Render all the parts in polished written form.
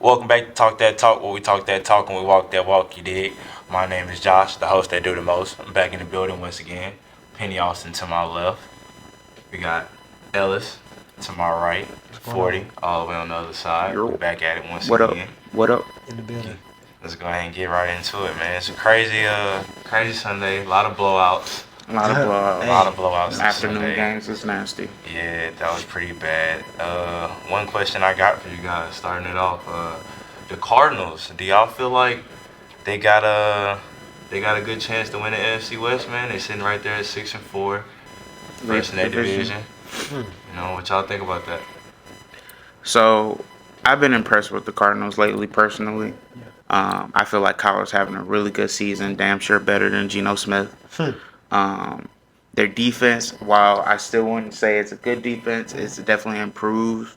Welcome back to Talk That Talk, where we talk that talk and we walk that walk, you dig? My name is Josh, the host that do the most. I'm back in the building once again. Penny Austin to my left. We got Ellis to my right. What's going 40 on? all the way on the other side. We're Yo, back at it once what up? again. What up? In the building. Let's go ahead and get right into it, man. It's a crazy Sunday. A lot of blowouts. A lot of A blowouts. lot of blowouts this Afternoon Sunday. games is nasty. Yeah, that was pretty bad. One question I got for you guys, starting it off, the Cardinals. Do y'all feel like they got a good chance to win the NFC West, man? They're sitting right there at 6-4, first in their division. You know what y'all think about that? So, I've been impressed with the Cardinals lately, personally. I feel like Kyler's having a really good season, damn sure better than Geno Smith. Their defense, while I still wouldn't say it's a good defense, it's definitely improved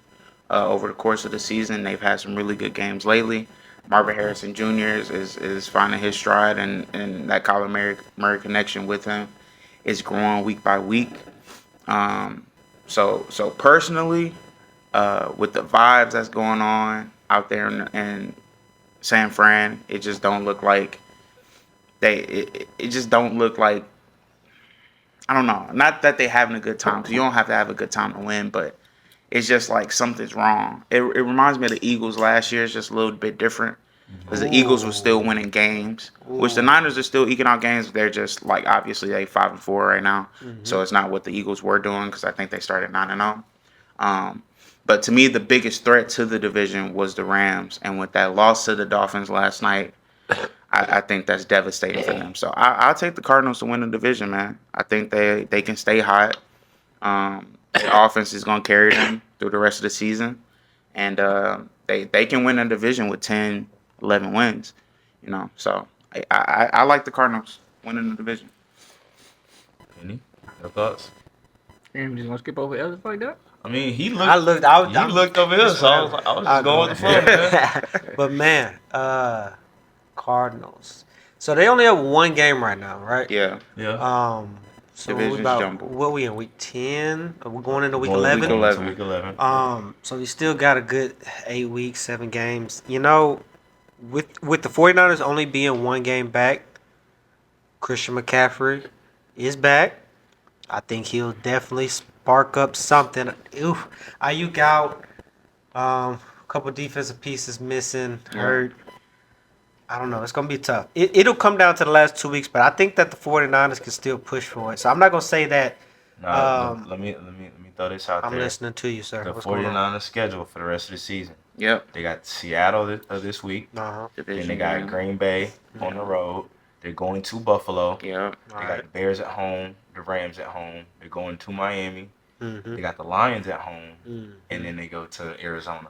over the course of the season. They've had some really good games lately. Marvin Harrison Jr. is finding his stride, and that Kyler Murray connection with him is growing week by week. So personally, with the vibes that's going on out there in San Fran, it just don't look like it just don't look like, I don't know. Not that they having a good time, because you don't have to have a good time to win, but it's just like something's wrong. It reminds me of the Eagles last year. It's just a little bit different, because the Eagles were still winning games, which the Niners are still eking out games. They're just like, obviously they 5-4 right now, so it's not what the Eagles were doing, because I think they started 9-0. But to me, the biggest threat to the division was the Rams, and with that loss to the Dolphins last night, I think that's devastating for them. So I'll take the Cardinals to win the division, man. I think they can stay hot. The offense is going to carry them through the rest of the season, and they can win a division with 10, 11 wins. So I like the Cardinals winning the division. Any your thoughts? Damn, just gonna skip over Ellis like that? I mean, he I looked. looked. You looked over here, so I was just going with the flow, man. But man, Cardinals. So they only have one game right now, right? Yeah, Yeah. So Division's we about jumbled. what we in week 10? We're going into week Going 11. week 11. Week 11. So we still got a good 8 weeks, 7 games. With the 49ers only being one game back, Christian McCaffrey is back. I think he'll definitely spark up something. Oof, Ayuk out. A couple defensive pieces missing, hurt. I don't know. It's going to be tough. It'll come down to the last 2 weeks, but I think that the 49ers can still push for it. So I'm not going to say that. Nah, let me throw this out I'm there. listening to you, sir. The What's going on? 49ers schedule for the rest of the season. Yep. They got Seattle this week. Uh-huh. Then Division they got game. Green Bay on the road. They're going to Buffalo. Yep. They got the Bears at home, the Rams at home. They're going to Miami. Mm-hmm. They got the Lions at home, and then they go to Arizona.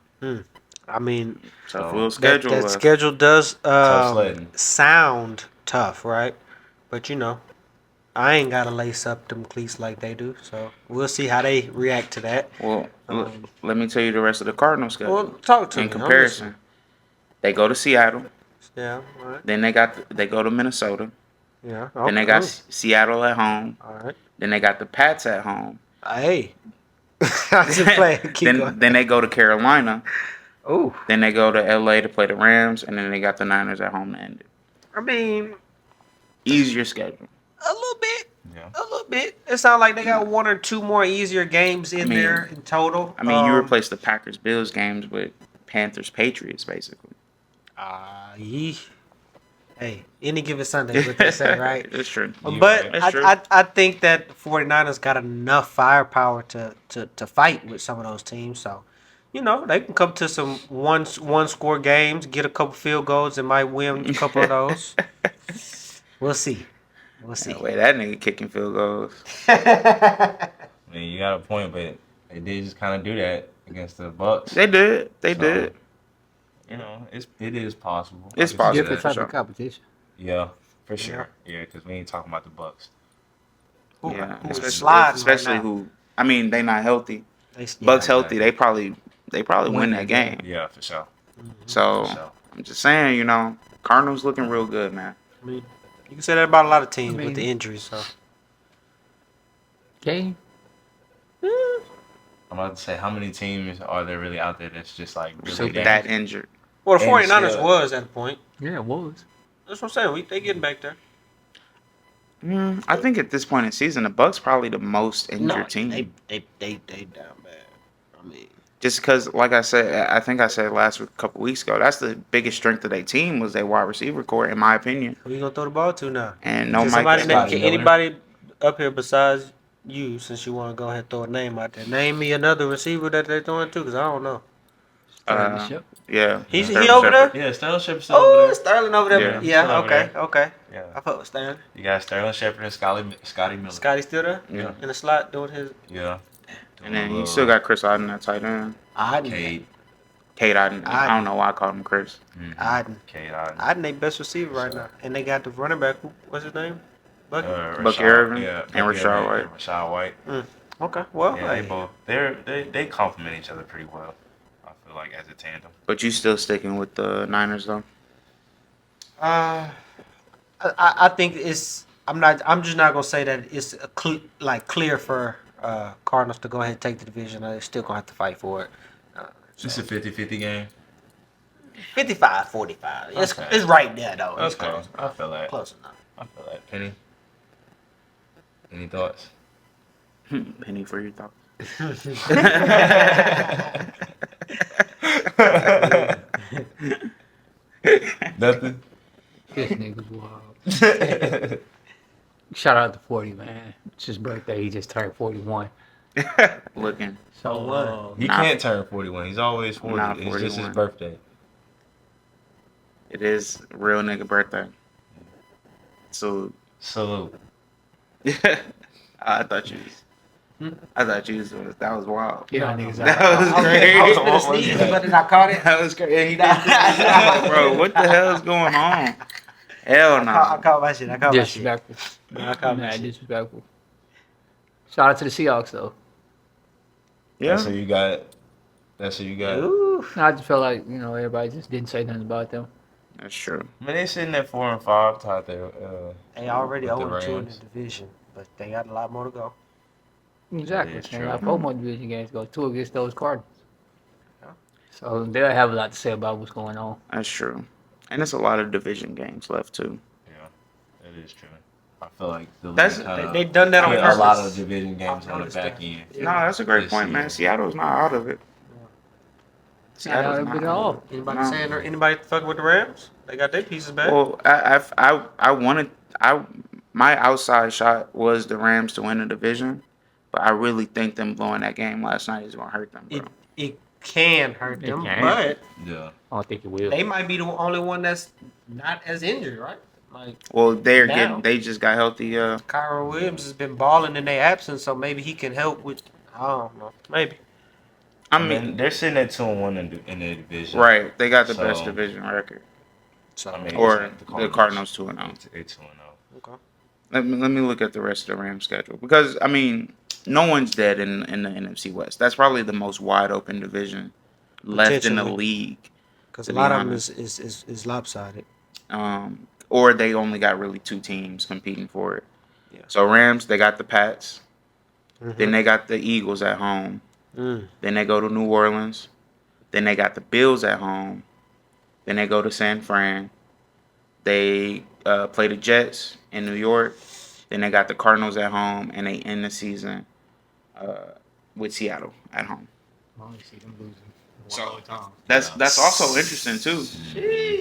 I mean, So So, full that schedule. that schedule does Tough sledding. sound tough, right? But I ain't got to lace up them cleats like they do. So we'll see how they react to that. Well, let me tell you the rest of the Cardinals schedule. Well, talk to In me. I'm comparison, they go to Seattle. listening. Yeah. All right. Then they go to Minnesota. Yeah. Then they okay. got Seattle at home. All right. Then they got the Pats at home. Hey. I just play. Keep going. Then they go to Carolina. Oh, Then they go to LA to play the Rams, and then they got the Niners at home to end it. I mean, Easier schedule. a little bit. Yeah. A little bit. It sounds like they got one or two more easier games in there in total. I mean, you replace the Packers Bills games with Panthers Patriots, basically. Hey, any given Sunday, is what they say, right? It's true. But That's true. I think that the 49ers got enough firepower to fight with some of those teams. So, they can come to some one score games, get a couple field goals, and might win a couple of those. We'll see. We'll see. Wait, that nigga kicking field goals. I mean, you got a point, but they did just kind of do that against the Bucks. They did. They So, did. It is possible. It's I can see possible. Different that. for type sure. of competition. Yeah, for sure. Yeah, because we ain't talking about the Bucks. Yeah, Who's especially, sliding especially right now? who. I mean, they not healthy. Yeah. Bucks healthy. They probably win that game. Yeah, for sure. So For sure. I'm just saying, Cardinals looking real good, man. I mean, you can say that about a lot of teams I mean- with the injuries. So. Game. I'm about to say, how many teams are there really out there that's just like really So dangerous? That injured. Well, the And 49ers still- was at a point. Yeah, it was. That's what I'm saying. They getting back there. I think at this point in the season, the Bucks probably the most injured No, team. they down bad. I mean, Just because, like I said, I think I said last week, a couple weeks ago, that's the biggest strength of their team was their wide receiver core, in my opinion. who you gonna throw the ball to now? And no Can Mike. somebody Scotty can Miller. anybody up here besides you, since you want to go ahead and throw a name out there, name me another receiver that they're throwing to, because I don't know. Shep. Yeah, He Sterling over there? Shepard. Yeah, Sterling Shepard's still Oh, over there. Sterling over there. Yeah. Yeah, Still over okay. Yeah. I fuck with Sterling. You got Sterling Shepard and Scotty Miller. Scotty still there? Yeah. In the slot doing his Yeah. And then you still got Chris Oden at tight end. Cade. Kate Oden. I don't know why I called him Chris. Aiden. Cade. They best receiver right now. And they got the running back. What's his name? Bucky? Bucky Irvin yeah, and Bucky Rashad Irvin White. and Rashad White. Okay. Well, Yeah, hey. they both they complement each other pretty well. I feel like as a tandem. But you still sticking with the Niners though? I think it's. I'm just not gonna say that it's clear for Cardinals to go ahead and take the division. They're still gonna have to fight for it. It's a 50-50 game. 55-45. Okay. It's right there though. It's Okay, close. I feel that. Close enough. I feel that. Penny. Any thoughts? Penny for your thoughts. Nothing. This nigga's wild. Shout out to 40, man. It's his birthday. He just turned 41. Looking. So what? He Nah. can't turn 41. He's always 40. Not It's just his 41. birthday. It is a real nigga birthday. So Salute. I thought you was that was wild. yeah, niggas That out. was I great. was finna sneeze, but then I caught it. That was great. He did. Bro, what the hell is going on? Hell no. I caught my shit. Disrespectful. I caught my Mad shit. disrespectful. Shout out to the Seahawks, though. That's Yeah. who you got. That's who you got. Ooh. I just felt like, everybody just didn't say nothing about them. That's true. I mean, they sitting at 4 and 5 tied there. They already With the 0-2 in the Rams. division, but they got a lot more to go. Exactly. It's And true. got 4 more division games to go, 2 against those Cardinals. Yeah. So they'll have a lot to say about what's going on. That's true. And there's a lot of division games left too. Yeah, that is true. I feel like the That's- league kinda They done that on put purpose. a lot of division games I've on the noticed back that. end. Yeah. No, that's a great This point, man. season. Seattle's not out of it. Seattle's Yeah, not but out of all. it. Anybody No. saying anybody fucking with the Rams? They got their pieces back. Well, my outside shot was the Rams to win the division, but I really think them blowing that game last night is gonna hurt them, bro. It can hurt It them, can. but Yeah. I don't think it will. they might be the only one that's not as injured, right? Like Well, Now. they just got healthy. Kyron Williams has been balling in their absence, so maybe he can help with. I don't know, maybe. I I mean, mean, they're sitting at 2-1 in the division. right? They got the best So- division record, So I mean, or it's the Cardinals 2-0. They're 2-0. okay. Let me look at the rest of the Rams schedule because I mean, no one's dead in the NFC West. That's probably the most wide open division left in the Potentially. league. Because To a be lot of them honest. is lopsided. Or they only got really 2 teams competing for it. Yeah. So Rams, they got the Pats. Mhm. Then they got the Eagles at home. Mm. Then they go to New Orleans. Then they got the Bills at home. Then they go to San Fran. They play the Jets in New York. Then they got the Cardinals at home, and they end the season with Seattle at home. I only see them losing So- one time. That's also interesting too,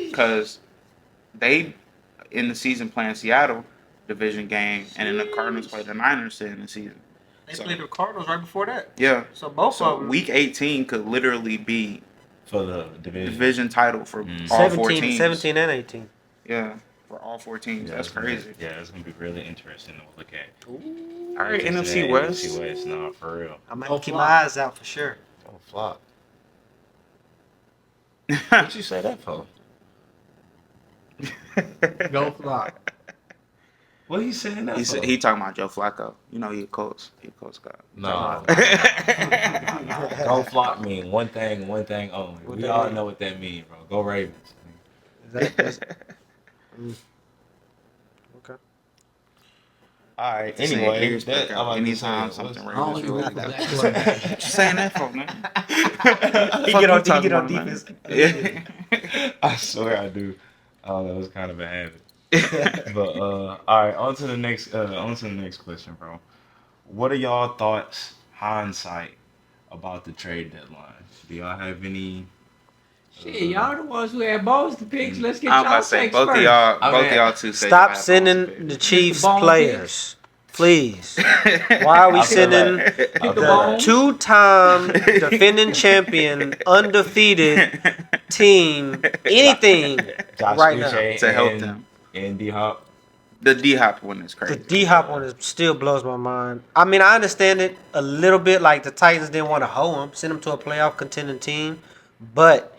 because they in the season playing Seattle division game, and then the Cardinals play the Niners to end the season. They So- played the Cardinals right before that. Yeah. So both So of them. week 18 could literally be For the division. division title for Mm. all 4 17, teams. 17 and 18. Yeah, for all 4 teams. Yeah, That's it's gonna crazy. be- Yeah, it's going to be really interesting to look at. All right, Because NFC that West. NFC West, no, for real. I'm Go gonna keep Fly. my eyes out for sure. Oh, flop. What you say that for? Go fly. What you saying that He for? said he talking about Joe Flacco. You know he a Colts guy. No. Go flop mean one thing only. What We that all mean? know what that means, bro. Go Ravens. Okay. All right. Saying Anyway, ears that, back I'm out about to anytime say, something what's- I don't Ravens even really got the got- black quarterback. What you saying that for, man? He Fuck get you on talking defense. about, man? I swear I do. Oh, that was kind of a habit. But all right, on to the next question, bro. What are y'all thoughts, hindsight, about the trade deadline? Do y'all have any? Shit, y'all the ones who had balls to picks. Let's get I'm about y'all to say takes both of first. y'all, I both mean, of y'all two. Say Stop y'all have sending balls the to Chiefs bone players, please. Why are we I feel sending like- I feel the like- two-time defending champion, undefeated team anything Josh right now? Uche To help and- them. and D Hop. The D Hop one is The crazy. D Hop one still blows my mind. I mean, I understand it a little bit. Like the Titans didn't want to hoe him, send him to a playoff contending team, but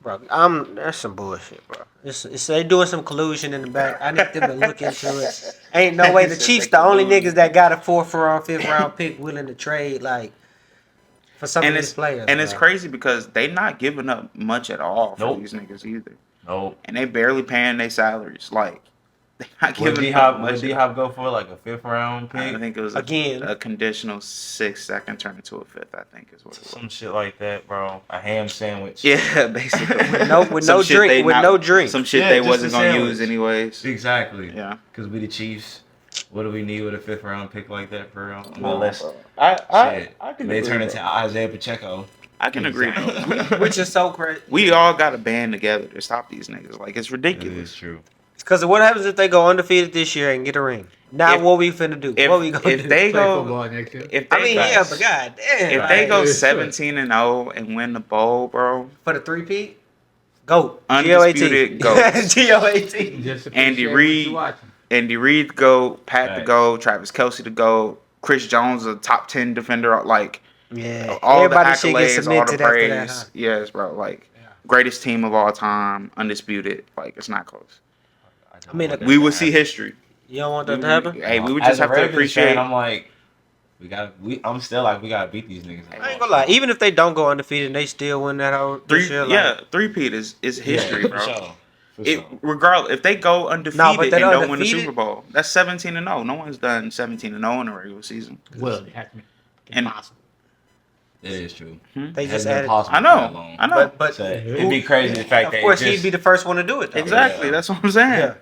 bro, that's some bullshit, bro. It's they doing some collusion in the back. I need them to look into it. Ain't no way the Chiefs the only niggas that got a 4th round, 5th round pick willing to trade like for some And of it's these players. and it's bro. crazy because they not giving up much at all for Nope. these niggas either, Nope. and they barely paying their salaries. Like they not Would giving D up Hop much. D at Hop go for like a 5th round all. I pick? think it was Again. a conditional 6th that can turn into a 5th. I think is what it was. Some shit like that, bro. A ham sandwich. Yeah, basically. with Some no shit drink, they with not- no drink. Some shit Yeah, they just wasn't a gonna sandwich. use anyways. Exactly. Yeah. Because we the Chiefs. What do we need with a 5th round pick like that for real? Well, Unless I shit, they turn into Isaiah Pacheco. I can agree though. Which is so crazy. We all got to band together to stop these niggas. Like it's It is ridiculous. true. Because what happens if they go undefeated this year and get a ring? Now If- what we finna do? If, What we gonna if do? they Play go, football next year. if they I mean, go, yeah, but god damn. if like, they go Right. 17-0 and win the bowl, bro, for the 3-peat, go. Undisputed GOAT. GOAT. GOAT. Just Andy appreciate what Reid. you watching. Andy Reid to go, Pat to Facts. go, Travis Kelsey to go, Chris Jones a top 10 defender. Like Yeah. all the Everybody should get accolades, all the cemented after that. praise. Huh? Yes, bro. Like Yeah. greatest team of all time, undisputed. Like it's not close. I mean, We will see history. You don't want that to happen? Hey, we would As just a have to Ravens appreciate. fan, I'm like, I'm still like, we gotta beat these niggas. I ain't gonna lie. Even if they don't go undefeated and they still win that whole this year, like, three-peat is history, Yeah, bro. For sure. For It sure. regardless if they go undefeated No, but and they're don't win the undefeated. Super Bowl, that's 17-0. No one's done 17-0 in a regular season. Well, it has to be And- impossible. It is true. they It just hasn't been added. possible I for that know, long. I know. But So it'd be crazy the fact that of course it just, he'd be the first one to do it. Though. Exactly, Yeah. that's what I'm saying. Yeah.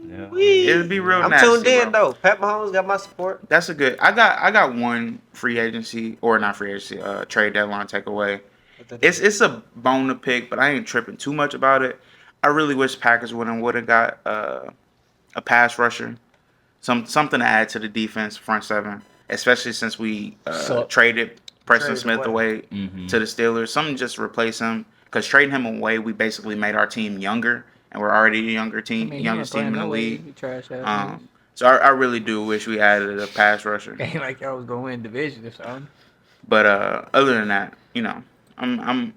yeah. It'd be real I'm nasty, tuned in bro. though. Pat Mahomes got my support. That's a good. I got one free agency or not free agency, trade deadline takeaway. It's a bone to pick, but I ain't tripping too much about it. I really wish Packers would have got a pass rusher, something to add to the defense front seven, especially since we traded Preston Traded Smith away Mhm. to the Steelers. Something just to replace him because trading him away, we basically made our team younger, and we're already a younger team, youngest team in the league. Trash ass. So I really do wish we added a pass rusher. Ain't like y'all was gonna win division or something. But other than that, you know, I'm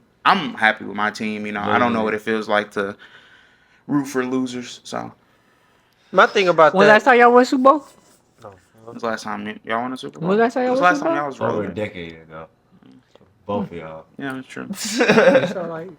happy with my team. You know, I don't know what it feels like to root for losers. So My thing about When that. last time y'all won Super Bowl? when's the last time y'all won a Super Bowl? When last time y'all When's the won last Super time Bowl? y'all was Over a rolling? decade ago. Both of y'all. Yeah, that's true. So like,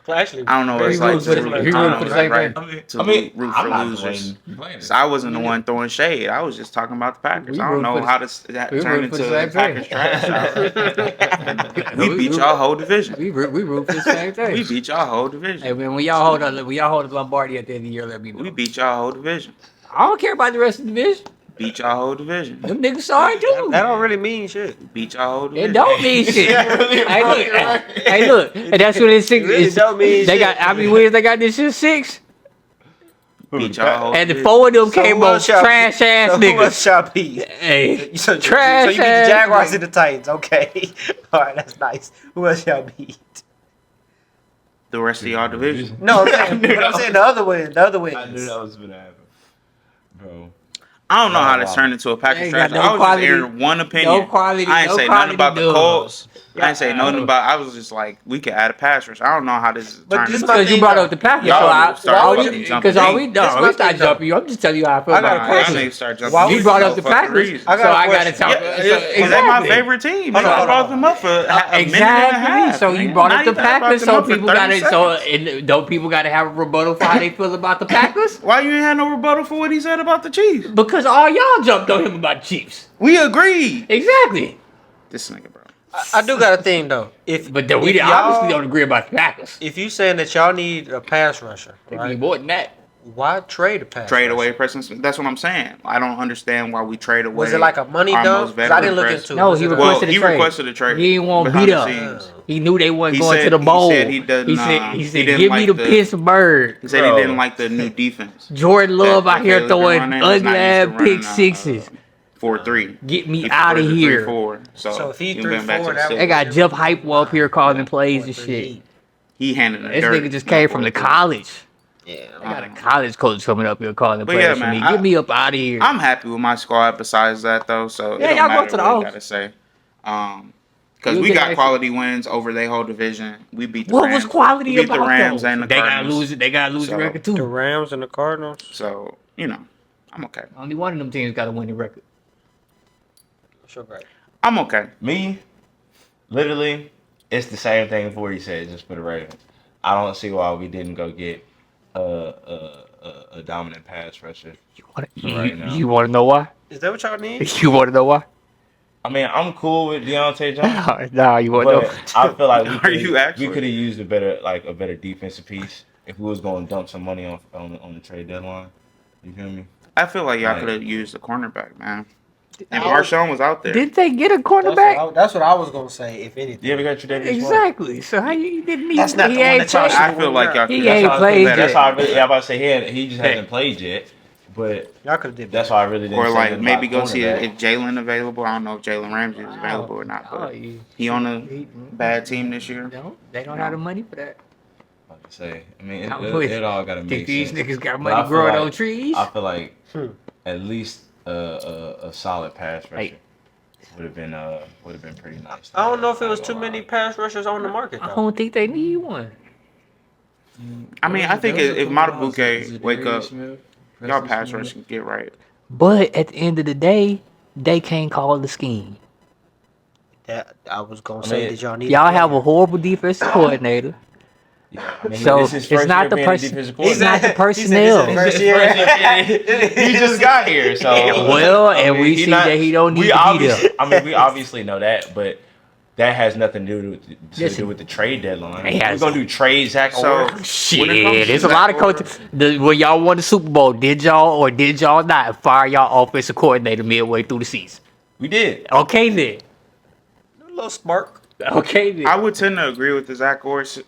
Actually, I don't know what He it's like rooted for to the- root- he I don't rooted know for the what it's same right thing. to root for I'm not losers. complaining. So I wasn't the one throwing shade. I was just talking about the Packers. We I don't rooting know for how the- to we turn rooting into for the same Packers thing. trash. We beat y'all whole division. we root for the same thing. We beat y'all whole Hey division. man, when y'all hold a Lombardi at the end of the year, let me know. We beat y'all whole division. I don't care about the rest of the division. Beat y'all whole division. Them niggas sorry too. that don't really mean shit. Beat y'all whole It division. don't mean shit. Hey look, hey look, and that's what it's six. It really It's, don't mean they shit. got how many wins they got this year? 6. Beat y'all whole And the division. 4 of them So came who on else y'all- trash ass So who else niggas. y'all beat? Hey, So trash you beat the ass Jaguars niggas. and the Titans. Okay. All right, that's nice. Who else y'all beat? The rest of y'all division. No, I'm saying, but I'm saying the other win. The other wins. I knew that was gonna happen, bro. I don't know how to Wow. turn into a Packers Ain't trash. got no I was quality- just airing one opinion. no quality- I ain't no say quality nothing about the dubs. Colts. I ain't say Yeah. nothing about. I was just like, we could add a pass rush. I don't know how this is But turning. this into. my Because you thing, brought though. up the Packers, Y'all so I, start all jumping we, because all we, me. This no, my we not thing, though. jumping you. I'm just telling you how I feel I got about a Nah, the y'all question. niggas start jumping. Why me You would- brought for up the no fucking Packers, reason. I so got a I got to question. talk. Yeah, so- because they my favorite team. Hold on, I hold brought on. them up for a minute and a Exactly. half. So you man. brought Not up the even I brought Packers, them so up for people got 30 it. So seconds. and don't people got to have a rebuttal for how they feel about the Packers? Why you ain't had no rebuttal for what he said about the Chiefs? Because all y'all jumped on him about the Chiefs. We agreed. Exactly. This nigga, bro. I do got a thing though. But then we if obviously y'all- don't agree about the Packers. If you saying that y'all need a pass rusher, They right? need more than that. Why trade a pass? Trade rusher? away Preston Smith. That's what I'm saying. I don't understand why we trade away. Was it like a money our dump? most 'Cause I didn't veteran look Preston- into it. No, Was he it a- requested a he trade. requested a trade. He didn't want behind beat the up. scenes. He knew they wasn't He going said- to the he bowl. said he doesn't, He said, he said didn't give like me the the- Pittsburgh. He said Bro. he didn't like the new defense. Jordan Love that out here Taylor's been throwing running. He's ugly not used ass to running, pick sixes. 4-3. Get me He out of prefers a here. 3-4. So So if he he went back to 3-4, the that six. They got Jeff Hypewell up here calling plays and shit. He handed the This dirt. nigga just came from the college. Yeah. I got a college coach coming up here calling But plays yeah, for man, me. I- Get me up out of here. I'm happy with my squad besides that though. So Yeah, it y'all don't go matter to the what O's. I gotta say. Because You we can got actually- quality wins over their whole division. We beat the What Rams. was quality we beat about the Rams those? and the They gotta Cardinals. lose it. They gotta lose the So- record The too. Rams and the Cardinals. So I'm okay. Only one of them teams got to win the record. Sure, great. I'm okay. Me, literally, it's the same thing 40 said, just for the Ravens. I don't see why we didn't go get a dominant pass rusher. Right now. You want to know why? Is that what y'all need? You want to know why? I mean, I'm cool with Deontay Johnson, Nah, you want to know. but I feel like Are you actually? we could have used a better defensive piece if we was going to dump some money on the trade deadline. You feel me? I feel like y'all Right. could have used the cornerback, man. And Marshawn was out there. Did they get a cornerback? That's what I was gonna say. If anything, You ever got your Davis? Exactly. So how you didn't need? That's not he the one ain't that y'all played. should- I feel like y'all He could ain't have played better. That's how I really. Yeah, I'm about to say he just Hey. hasn't played yet. But y'all could have did. that's why I really didn't. Or say like nothing maybe about go see cornerback. if Jalen available. I don't know if Jalen Ramsey is available or not, but he on a bad team this year. No, they don't have the money for that. Like I say, I mean, I'm it, with it you. all gotta Think make these sense. niggas got But I money feel growing like- on trees? I feel like Hmm. at least a solid pass rusher Hey. would have been pretty nice. I don't know if it was too many pass rushers on the market I though. don't think they need one. I mean, I think if Matabuke wake up, y'all pass rush can get right. But at the end of the day, they can't call the scheme. That I was gonna I say, mean, did y'all need? Y'all have a horrible defensive coordinator. Yeah, I mean, So, this is his it's first not year the being person- defensive it's not the coordinator. personnel. This is his first year. He just got here, so Well, and we see that he don't need to be obviously, there. I mean, we obviously know that, but that has nothing to do Listen. with the trade deadline. It We're has- gonna do trades, Zach. So- Orr. When it Shit, comes to there's a lot of Zach Orr- coaches. When y'all won the Super Bowl, did y'all not fire y'all offensive coordinator midway through the season? We did. Okay then. a little spark. Okay then. I would tend to agree with the Zach Orr's,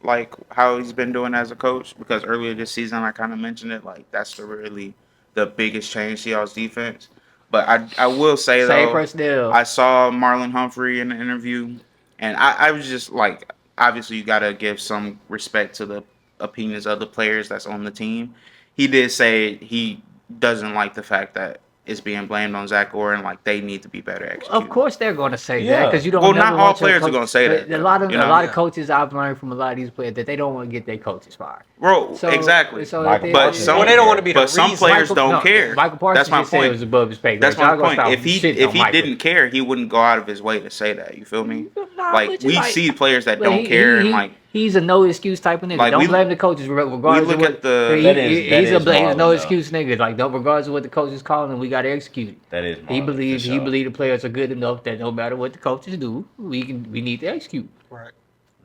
like how he's been doing as a coach, because earlier this season I kind of mentioned it, like that's the biggest change to y'all's defense. But I will say Same though, personnel. I saw Marlon Humphrey in the interview, and I was just like, obviously you gotta give some respect to the opinions of the players that's on the team. He did say he doesn't like the fact that it's being blamed on Zach Orr, and like they need to be better executed. Of course they're going to say that Yeah. because you don't. Well, never not all want your players are coach- gonna say that, A lot of you know? a lot of coaches I've learned from a lot of these players that they don't want to get their coaches fired. Bro, So exactly. So Michael if But Parsons some- Well, they don't want to be the but some reason. players don't care. Michael Parsons That's my just said point. it was above his pay grade. That's Y'all my gonna point. stop If he shitting on Michael. didn't care, he wouldn't go out of his way to say that. You feel me? Nah, Like but we you see players that but don't care, and like he's a no excuse type of nigga. Like, Don't we- blame the coaches regardless. we look of what, at the- That is he's a Marlon, no though. excuse nigga. Like don't regardless of what the coaches call him, we got to execute it. That is. He Marlon, believes for he sure. believes the players are good enough that no matter what the coaches do, we need to execute. Right.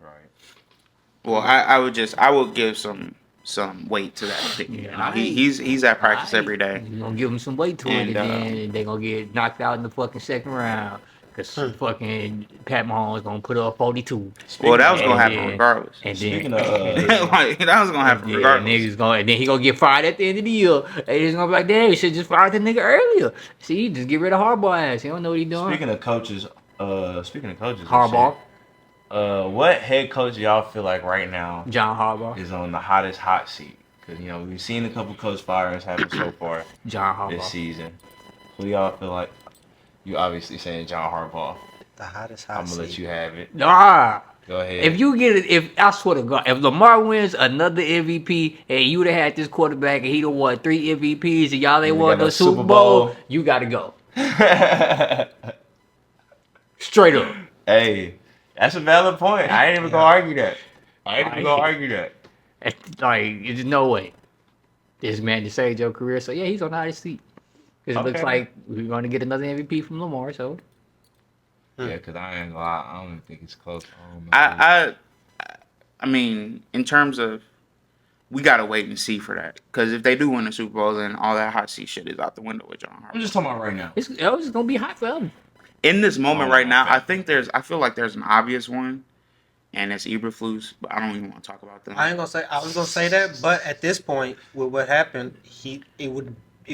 Right. well, I would give some weight to that opinion. Yeah, You know, aight. he's at practice every day. You're gonna give them some weight to it, And, and then they're gonna get knocked out in the fucking second round. Because fucking Pat Mahomes gonna put up 42. Well, that was gonna And happen then- regardless. And Speaking then, of, Like that was gonna happen yeah, regardless. niggas gonna, and then he gonna get fired at the end of the year. And he's gonna be like, damn, you should just fire the nigga earlier. See, just get rid of Harbaugh ass. He don't know what he doing. speaking of coaches, and Harbaugh, shit, what head coach do y'all feel like right now John Harbaugh, is on the hottest hot seat? Because we've seen a couple coach firings happen so far John this Harbaugh. season. Who y'all feel like? You obviously saying John Harbaugh. The hottest I'm hot gonna let seat. you have it. Nah. Go ahead. If you get it, if I swear to God, if Lamar wins another MVP and you'd have had this quarterback and he done won 3 MVPs and y'all ain't We won got no no Super Super Bowl, Bowl. you gotta go. Straight up. Hey, that's a valid point. I ain't even gonna argue that. I ain't even gonna argue that. Like, there's no way. This man just saved your career. So, yeah, he's on the hottest seat. Because it looks Okay. like we're going to get another MVP from Lamar. So, Yeah, because I ain't gonna lie, I don't think it's close. I don't know. I mean, in terms of, we gotta wait and see for that. Because if they do win the Super Bowl, then all that hot seat shit is out the window with John I'm Harbaugh. just talking about right now. It's gonna be hot forever. In this moment Oh, right now, okay. I feel like there's an obvious one, and it's Eberflus, but I don't even want to talk about them. I was gonna say that, but at this point, with what happened, it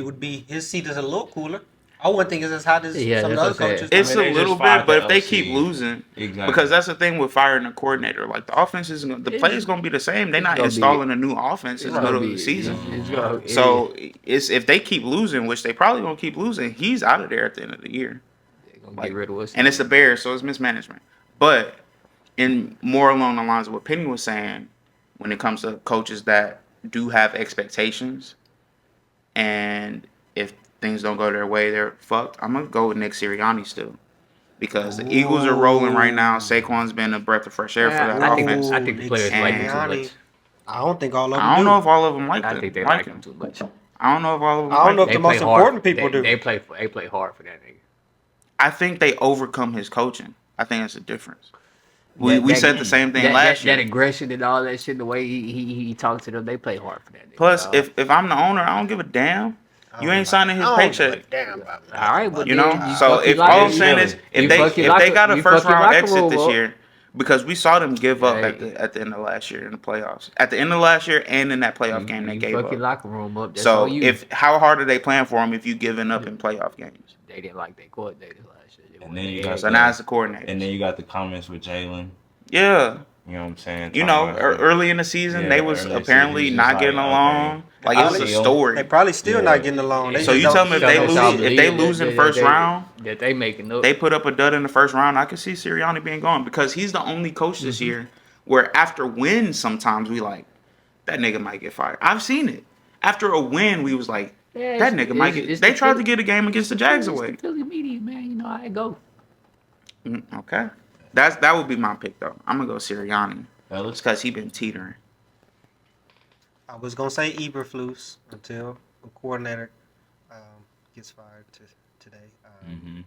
would be his seat is a little cooler. I wouldn't think it's as hot as Yeah, some of the that's other what I'm saying. coaches. It's I mean, a they little just fired bit, but the if they OC. keep losing, Exactly. because that's the thing with firing a coordinator, like the offense is the play is gonna be the same. They're not gonna be- installing a new offense in the middle of the season. It's gonna, So it's if they keep losing, which they probably gonna keep losing, he's out of there at the end of the year. they're gonna get rid of us. And it's the Bears, so it's mismanagement. But in more along the lines of what Penny was saying, when it comes to coaches that do have expectations, and if things don't go their way, they're fucked. I'm gonna go with Nick Sirianni still, because the Eagles are rolling right now. Saquon's been a breath of fresh air for that I think offense. I think the Nick players like him too Sirianni. much. I don't think all of them I don't do. know if all of them like I him. think they like him too much. I don't know if all of them. I don't know like if him. the most play hard. important people do. They play hard for that nigga. I think they overcome his coaching. I think that's the difference. We That- said the same thing that, last that, year. That aggression and all that shit, the way he talks to them, they play hard for that nigga. Plus, dog. if I'm the owner, I don't give a damn. You ain't signing his paycheck. Damn. all right, but You then know, you so fuck your if all I'm locker- saying is you if they fuck your if they locker- got a you first fuck your round locker exit room this up. year, because we saw them give up Hey. at the end of last year in the playoffs, at the end of last year and in that playoff game they you gave fuck your up. locker room up. That's So on you. if how hard are they playing for him if you giving up in playoff games? They didn't like their coordinators last year. They And wanted then you their got So head now coach. it's the coordinator. And then you got the comments with Jalen. Yeah, You know what I'm saying? you know, Talking about- early in the season Yeah, they was early apparently season, not just getting like, along. okay. Like it was a Obviously, story. They probably still Yeah. not getting along. They So just you tell don't me if show they no lose- sign. if they lose in the first round, that they making up. they put up a dud in the first round, I could see Sirianni being gone because he's the only coach this year where after wins sometimes we like that nigga might get fired. I've seen it. After a win, we was like Yeah, that nigga might get. They tried to get a game against the Jags It's away. the Philly media, man. You know how it go. Okay, that would be my pick though. I'm gonna go Sirianni Fellas? because he been teetering. I was gonna say Eberflus until the coordinator gets fired today. Mm-hmm.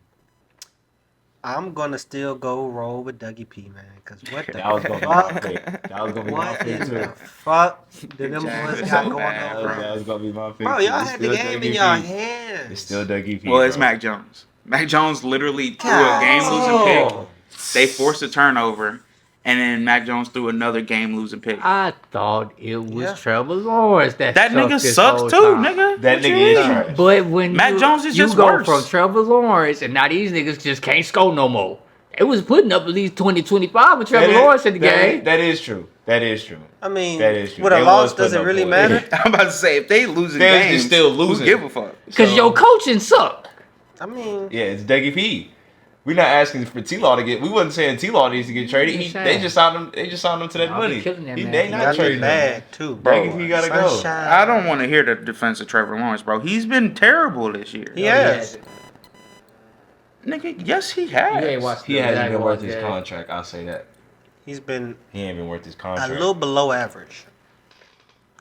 I'm gonna still go roll with Dougie P, man. Cause what the That was gonna be my fuck? pick. That was gonna be my What pick in too. the fuck did them Jags boys is got so going bad, on, bro. That was gonna be my pick. Bro, too. y'all It's had the still game Dougie in y'all P. hands. It's still Dougie P. Well, it's bro. Mac Jones. Mac Jones literally threw a God. game-losing pick. They forced a turnover, and then Mac Jones threw another game-losing pick. I thought it was Yeah. Trevor Lawrence that That sucked nigga this sucks whole too, time. nigga. That What you nigga is mean? trash. But when Mac you, Jones is you just go worse. from Trevor Lawrence and now these niggas just can't score no more. They was putting up at least 20, 25 with Trevor That is- Lawrence in the game. That is true. That is true. I mean, That is true. with a They loss, was does it putting up really points. matter? I'm about to say if they losing They're games, just still losing. who give a fuck? Because your coaching sucked. I mean, Yeah, it's Dougie P. We're not asking for T-Law to get. We wasn't saying T-Law needs to get traded. I'm just They saying. just signed him. They just signed him to that I'll be money. killing that man. They he not got the trading him. bag too, Dougie P gotta go. Sunshine. I don't want to hear the defense of Trevor Lawrence, bro. He's been terrible this year. He has. Nigga, yes, he You ain't has. watched He the hasn't been Jaguars worth his game. contract. I'll say that. He's been He ain't been worth his a contract. little below average.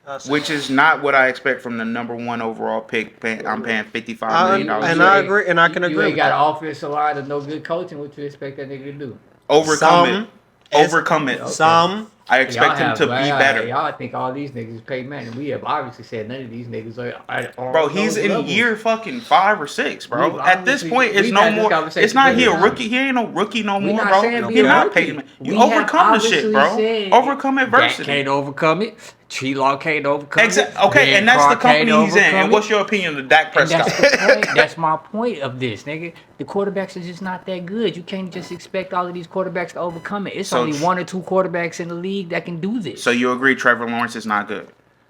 I'll say. Which is not what I expect from the number one overall pick. I'm paying $55 million. And I agree, and I can You agree ain't with got that. an offensive line and no good coaching. What you expect that nigga to do? Overcome Some- it. Overcome it. Some I expect him to be better. Y'all think all these niggas pay money. We have obviously said none of these niggas are Bro, on he's those in levels. year fucking 5 or 6, bro. We've At this obviously- point, it's we've no had this more. conversation It's not he a before. rookie. He ain't no rookie no We more, not bro. saying be You're a not rookie. paying. You We have overcome the shit, obviously bro. said Overcome Dak adversity. can't overcome it. T-Law can't overcome Exactly. it. Okay, Ben and that's the Carr can't company he's in. overcome And it. what's your opinion of Dak And Prescott? that's the point. That's my point of this, nigga. The quarterbacks are just not that good. You can't just expect all of these quarterbacks to overcome it. It's So only one or two quarterbacks in the league that can do this. So you agree Trevor Lawrence is not good?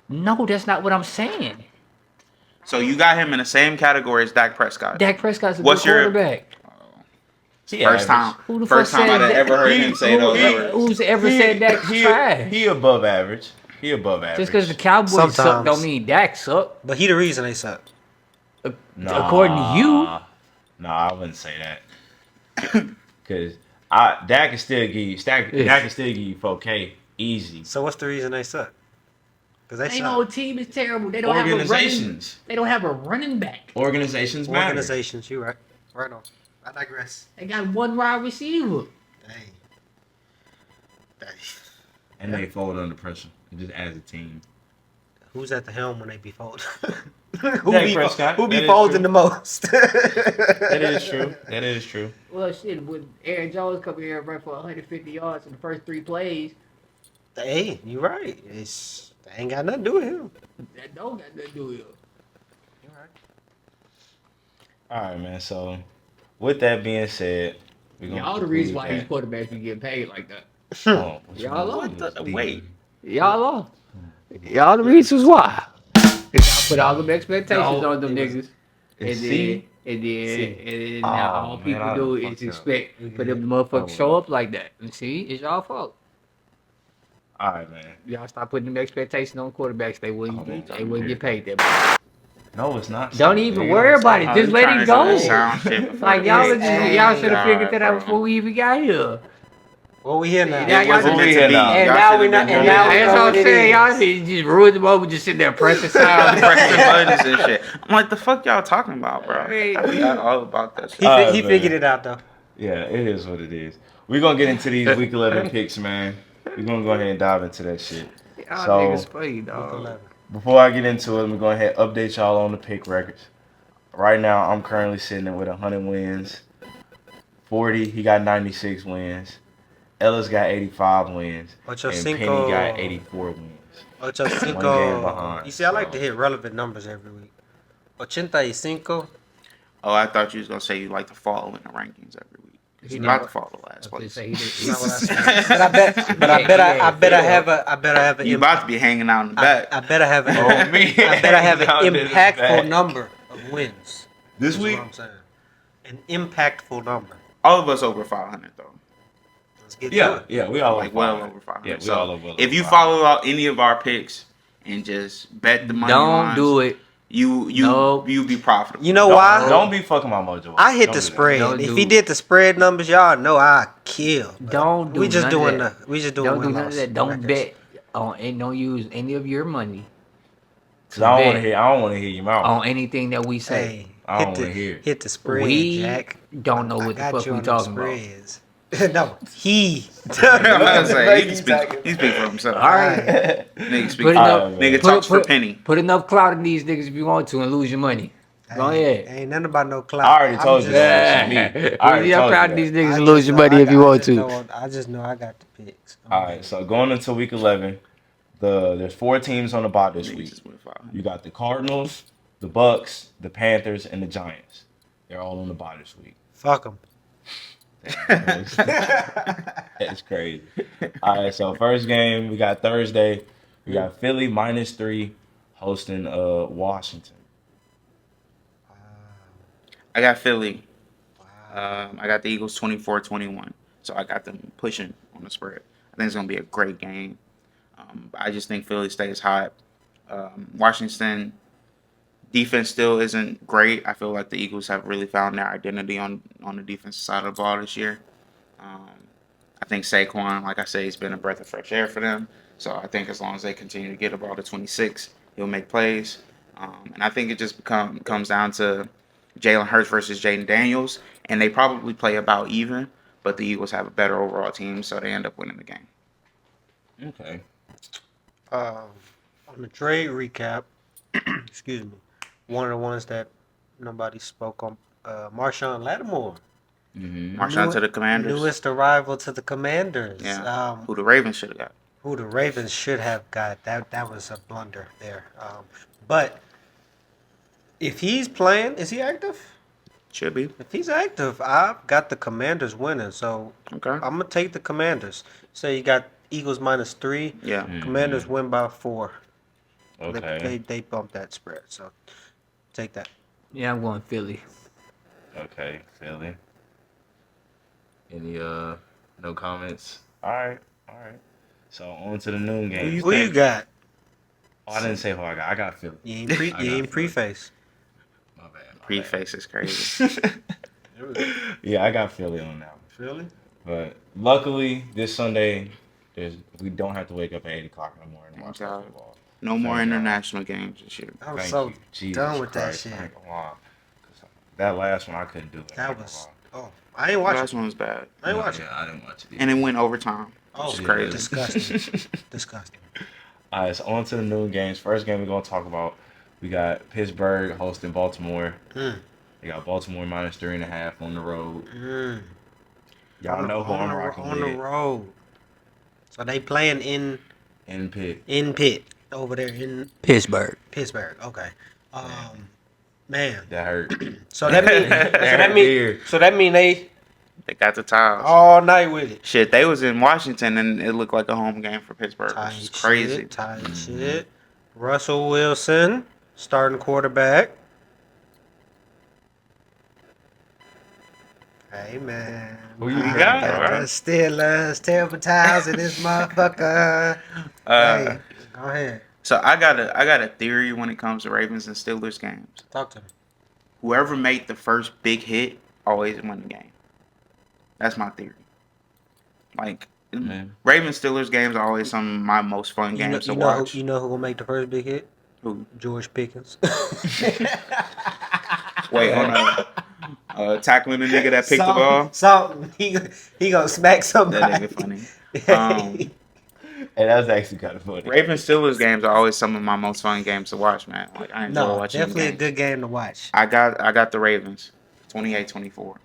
No, that's not what I'm saying. So you got him in the same category as Dak Prescott. Dak Prescott's a What's good your- quarterback. He First average. time. Who the First fuck time said I've that? ever heard him say those words. Who's ever said Dak's trash? He above average. He above average. Just because the Cowboys suck Sometimes. don't mean Dak suck. but he the reason they suck. According to you. Nah, I wouldn't say that. Cause Dak can still give you Dak can still give you 4K easy. So what's the reason they suck? Because they Ain't suck. no team is terrible. They don't have a running. Organizations. They don't have a running back. Organizations matter. Organizations, you right on. I digress. They got one wide receiver. Dang. And they fold under pressure. Just as a team. Who's at the helm when they be folding? Dak Prescott. Who be That is folding true. the most? That is true. That is true. Well, shit, with Aaron Jones coming here and run for 150 yards in the first 3 plays, Hey, you right. They ain't got nothing to do with him. that don't got nothing to do with it. You right. All right, man. So, with that being said, we're gonna Y'all the reason conclude why these that. quarterbacks be getting paid like that. Oh, what Y'all you are. mean? What the- wait. Y'all are. Y'all the reasons why. Y'all put all them expectations on them niggas. And then now all man, people I do done is fucked up. expect for them motherfuckers show up like that. And see, it's y'all fault. All right, man. Y'all stop putting them expectations on quarterbacks. They wouldn't Oh, they wouldn't get paid that. No, it's not. Don't even worry about it. Oh, Just you let trying it to go. do the sound shit before Like the y'all, game? y'all should have figured Alright, that out bro. before we even got here. Well, we here now. Yeah, It wasn't y'all- meant to be. And Y'all now should've we been not- and doing now it. we That's know what what I'm it saying. is. Y'all just ruined the moment. Just sitting there pressing sound. Pressing buttons and shit. I'm like, the fuck y'all talking about, bro? Hey. I forgot all about that shit. He Alright, he man. figured it out though. Yeah, it is what it is. We're gonna get into these week 11 picks, man. We're gonna go ahead and dive into that shit. Y'all So, niggas funny, Week dog. 11. Before I get into it, let me go ahead and update y'all on the pick records. Right now, I'm currently sitting with 100 wins. 40, he got 96 wins. Ellis got 85 wins. Ocho And Cinco. Penny got 84 wins. Ocho One game Cinco. behind, You see, I like so- to hit relevant numbers every week. 85. Oh, I thought you was gonna say you like to fall in the rankings every week. He He's never- about to fall to last place. Say he did- Not what I said. But I bet I have an You about to be hanging out in the back. I bet I have an Oh, me. I bet I have an Down to the back. impactful number of wins. This That's week, what I'm saying. An impactful number. All of us over 500 though. Let's get to yeah, it. yeah, we all Like over well 500. over 500. Yeah, we so all over. if you follow out any of our picks and just bet the money Don't do it. you Nope. you be profitable. You know why? Don't be fucking my mojo. I hit Don't the do that. spread. Don't If do he it. did the spread numbers, y'all know I kill. But Don't do we just none doing of that. the we just doing Don't do win none of loss that. Don't records. bet on and don't use any of your money Cause I don't want to bet hear. I don't want to hear your mouth. on anything that we say. Hey, I don't wanna hear it. hit the spread, We Jack. don't know I what the got fuck you we on them talking about. spreads. No, he. I'm about to say he speak for himself. All right. Nigga speak Put for, enough, Alright, nigga man. talks for penny. Put enough clout in these niggas if you want to and lose your money. Go ahead. Ain't nothing about no clout. I already told you that. just- That's me. I Put already enough told clout you in these that. niggas I and lose just your know- money if you I want just to. know- I just know I got the picks. All right, so going into week 11, there's 4 teams on the bye this Niggas week. just went 500. You got the Cardinals, the Bucks, the Panthers, and the Giants. They're all on the bye this week. Fuck them. That's crazy. All right, so first game we got Thursday. We got Philly -3 hosting Washington. I got Philly. I got the Eagles 24-21. So I got them pushing on the spread. I think it's gonna be a great game. I just think Philly stays hot. Washington defense still isn't great. I feel like the Eagles have really found their identity on the defensive side of the ball this year. I think Saquon, like I say, he's been a breath of fresh air for them. So I think as long as they continue to get the ball to 26, he'll make plays. And I think it just comes down to Jalen Hurts versus Jaden Daniels, and they probably play about even, but the Eagles have a better overall team, so they end up winning the game. Okay. On the trade recap, excuse me, one of the ones that nobody spoke on, Marshawn Lattimore, Mm-hmm. Marshawn to the Commanders. newest arrival to the Commanders. Yeah. Who the Ravens should have got. Who the Ravens should have got. That was a blunder there. But if he's playing, is he active? Should be. If he's active, I've got the Commanders winning. So Okay. I'm gonna take the Commanders. So you got Eagles -3. Yeah. Commanders win by 4. Okay. They bumped that spread. So take that. Yeah, I'm going Philly. Okay, Philly. Any no comments? All right. So on to the noon game. Who you got? Oh, I didn't say who I got. I got Philly. You ain't I got Philly. preface. My bad. Preface is crazy. Yeah, I got Philly on that one. Philly? But luckily, this Sunday, we don't have to wake up at 8 o'clock in the morning to watch Thank God. football. No more Thank God. international games this year. I was Thank so you. Jesus done with that Christ, shit. I ain't gonna lie. 'Cause that last one I couldn't do it. I That ain't gonna was lie. Oh, I ain't The watching. last one was bad. I ain't watching. Yeah, I didn't watch it. And it went overtime. Oh, Which is yeah. crazy. disgusting. Disgusting. All right, so on to the noon games. First game we're gonna talk about. We got Pittsburgh hosting Baltimore. Mm. They got Baltimore -3.5 on the road. Mm. Y'all know who I'm rocking on the with road. So they playing in Pitt. in Pitt over there in Pittsburgh. Pittsburgh. Okay. Man. That hurt. So that mean Here. so that mean they They got the tiles. all night with it. Shit, they was in Washington and it looked like a home game for Pittsburgh, which is crazy. Tight shit. Russell Wilson, starting quarterback. Hey man. Who you got, got bro? the Steelers, terrible tiles in this motherfucker. Hey, go ahead. So I got a theory when it comes to Ravens and Steelers games. Talk to me. Whoever made the first big hit always win the game. That's my theory. Like Man. Ravens Steelers games are always some of my most fun games to watch. You know who gonna make the first big hit? Who? George Pickens. Wait, on tackling the nigga that picked the ball. Something. He gonna smack somebody. That nigga funny. Hey, that's actually kind of funny. Ravens Steelers games are always some of my most fun games to watch, man. Like I enjoy No, watching. definitely a games. good game to watch. I got the Ravens, 28-24.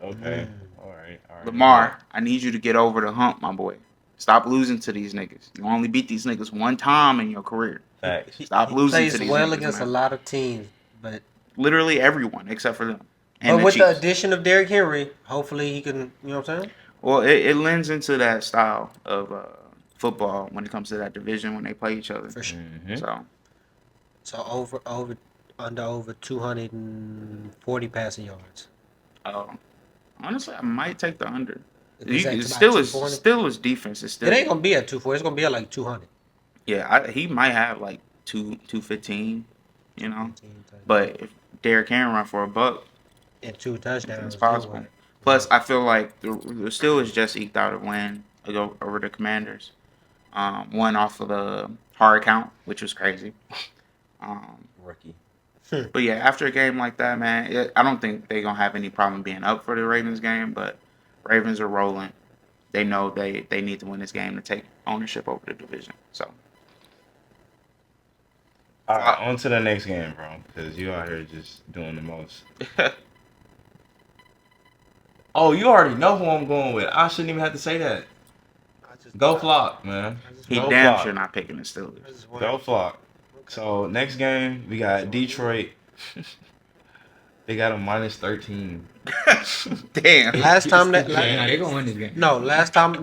Okay. All right. Lamar, I need you to get over the hump, my boy. Stop losing to these niggas. You only beat these niggas one time in your career. Facts. Stop losing Plays to these well niggas, against man. a lot of teams, but Literally everyone except for them. And with the Chiefs. addition of Derrick Henry, hopefully he can. You know what I'm saying? Well, it lends into that style of football when it comes to that division when they play each other. For sure. Mhm. So Over 240 passing yards. honestly, I might take the under. Is that It's about still 240? his defense is still. It ain't gonna be at 240. It's gonna be at like 200. Yeah, he might have like 215, you know. But if Derrick Henry run for a buck, And 2 touchdowns. it's possible. Plus, I feel like the Steelers just eked out a win over the Commanders. One off of the hard count, which was crazy. Rookie. But yeah, after a game like that, man, I don't think they're gonna have any problem being up for the Ravens game. But Ravens are rolling. They know they need to win this game to take ownership over the division. So All right, on to the next game, bro. Because you out here just doing the most. Oh, you already know who I'm going with. I shouldn't even have to say that. Go Flock, man. he Go damn Flock. sure not picking the Steelers. Go Flock. So next game we got Detroit. They got a -13. Damn. Last time that Yeah, they gonna win this game. no, last time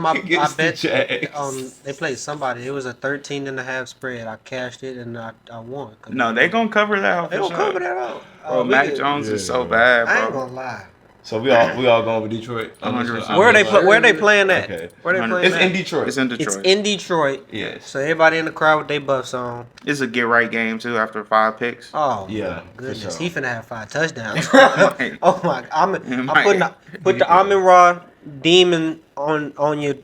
I Against the bet Jags. they played somebody. It was a 13.5 spread. I cashed it and I won. No, they gonna cover that. out They for gonna sure. cover that out. Bro, Mac Jones is so bad, I ain't bro. gonna lie. So we all going with Detroit. 100%. Where are they playing at? Okay. Where they playing It's at? in Detroit. It's in It's Detroit. in Detroit. Yes. So everybody in the crowd with their buffs on. It's a get right game too after 5 picks. Oh Yeah, my for goodness, sure. he finna have 5 touchdowns. Might. Oh my! I'm might. put the Amon Ra demon on your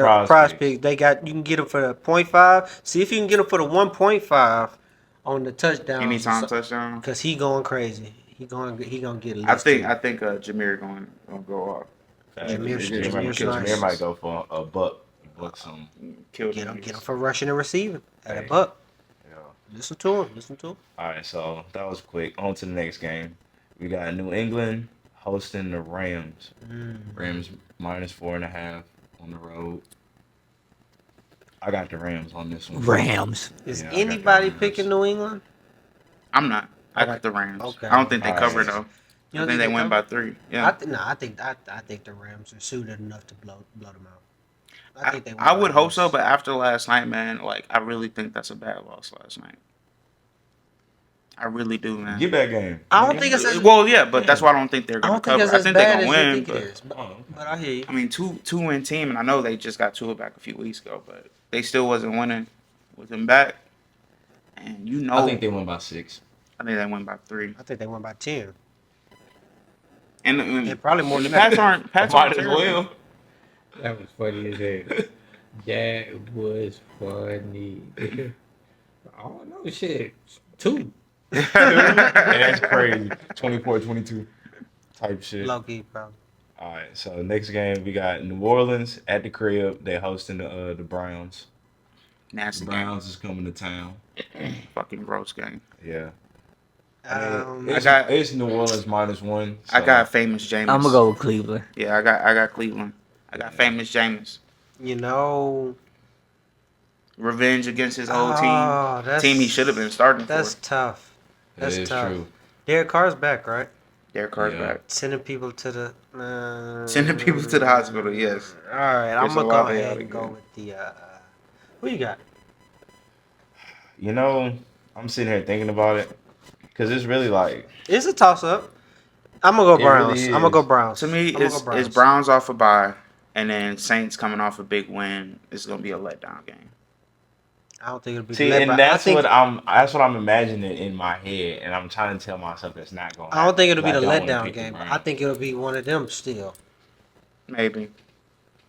Prize prize Picks. picks. They got you can get them for the 0.5. See if you can get them for the 1.5 on the touchdown. Anytime touchdown. Because he going crazy. He gonna get. At I least think two. Jameer going to go off. Jameer's Jameer nice. might go for a buck some. Kill Get them. him for rushing and receiving at a Hey. buck. Yeah. Listen to him. All right, so that was quick. On to the next game. We got New England hosting the Rams. Rams -4.5 on the road. I got the Rams on this one. Rams. Is Yeah, I got the anybody Rams. picking New England? I'm not. I got the Rams. Okay. I don't think they All cover right. though. You I don't think they win by 3. Yeah. I think the Rams are suited enough to blow them out. I think they. I win would by hope so, this. but after last night, man, like I really think that's a bad loss last night. I really do, man. Get that game. I don't think it's as. Well, yeah, but that's why I don't think they're I gonna don't think cover. it's I as think they're bad gonna as you win. think But, it is. But I hear you. I mean, two-win team, and I know they just got Tua back a few weeks ago, but they still wasn't winning with him back. And you know, I think they won by 6. they win by 3. I think they won by 10. And And probably more the than that. Pats Might aren't as terrible. well. That was funny as hell. That was funny. I don't know, shit. 2. Hey, that's crazy. 24-22. type shit. Low key, probably. All right, so next game we got New Orleans at the crib. They hosting the Browns. Nasty The game. Browns is coming to town. Fucking gross game. Yeah. It's New Orleans -1. I so- got famous Jameis. I'm gonna go with Cleveland. Yeah, I got Cleveland. I got famous Jameis. You know, Revenge against his old that's, team he should have been starting That's for. tough. That's It is tough. true. Derek Carr's back, right? Derek Carr's Yeah. back. Sending people to the. Sending people to the hospital, yes. All right, I'm Chris gonna go Olave ahead out and go again. with the. Who you got? You know, I'm sitting here thinking about it because it's really like It's a toss up. I'm gonna go It Browns. really I'm gonna is. go Browns. To me, I'm gonna it's go it's Browns off a bye, and then Saints coming off a big win. It's gonna be a letdown game. I don't think it'll be. see, led and by- that's I think, what I'm imagining in my head, and I'm trying to tell myself it's not going. I don't think it'll be the I don't wanna letdown pick the game. Browns. I think it'll be one of them still. Maybe.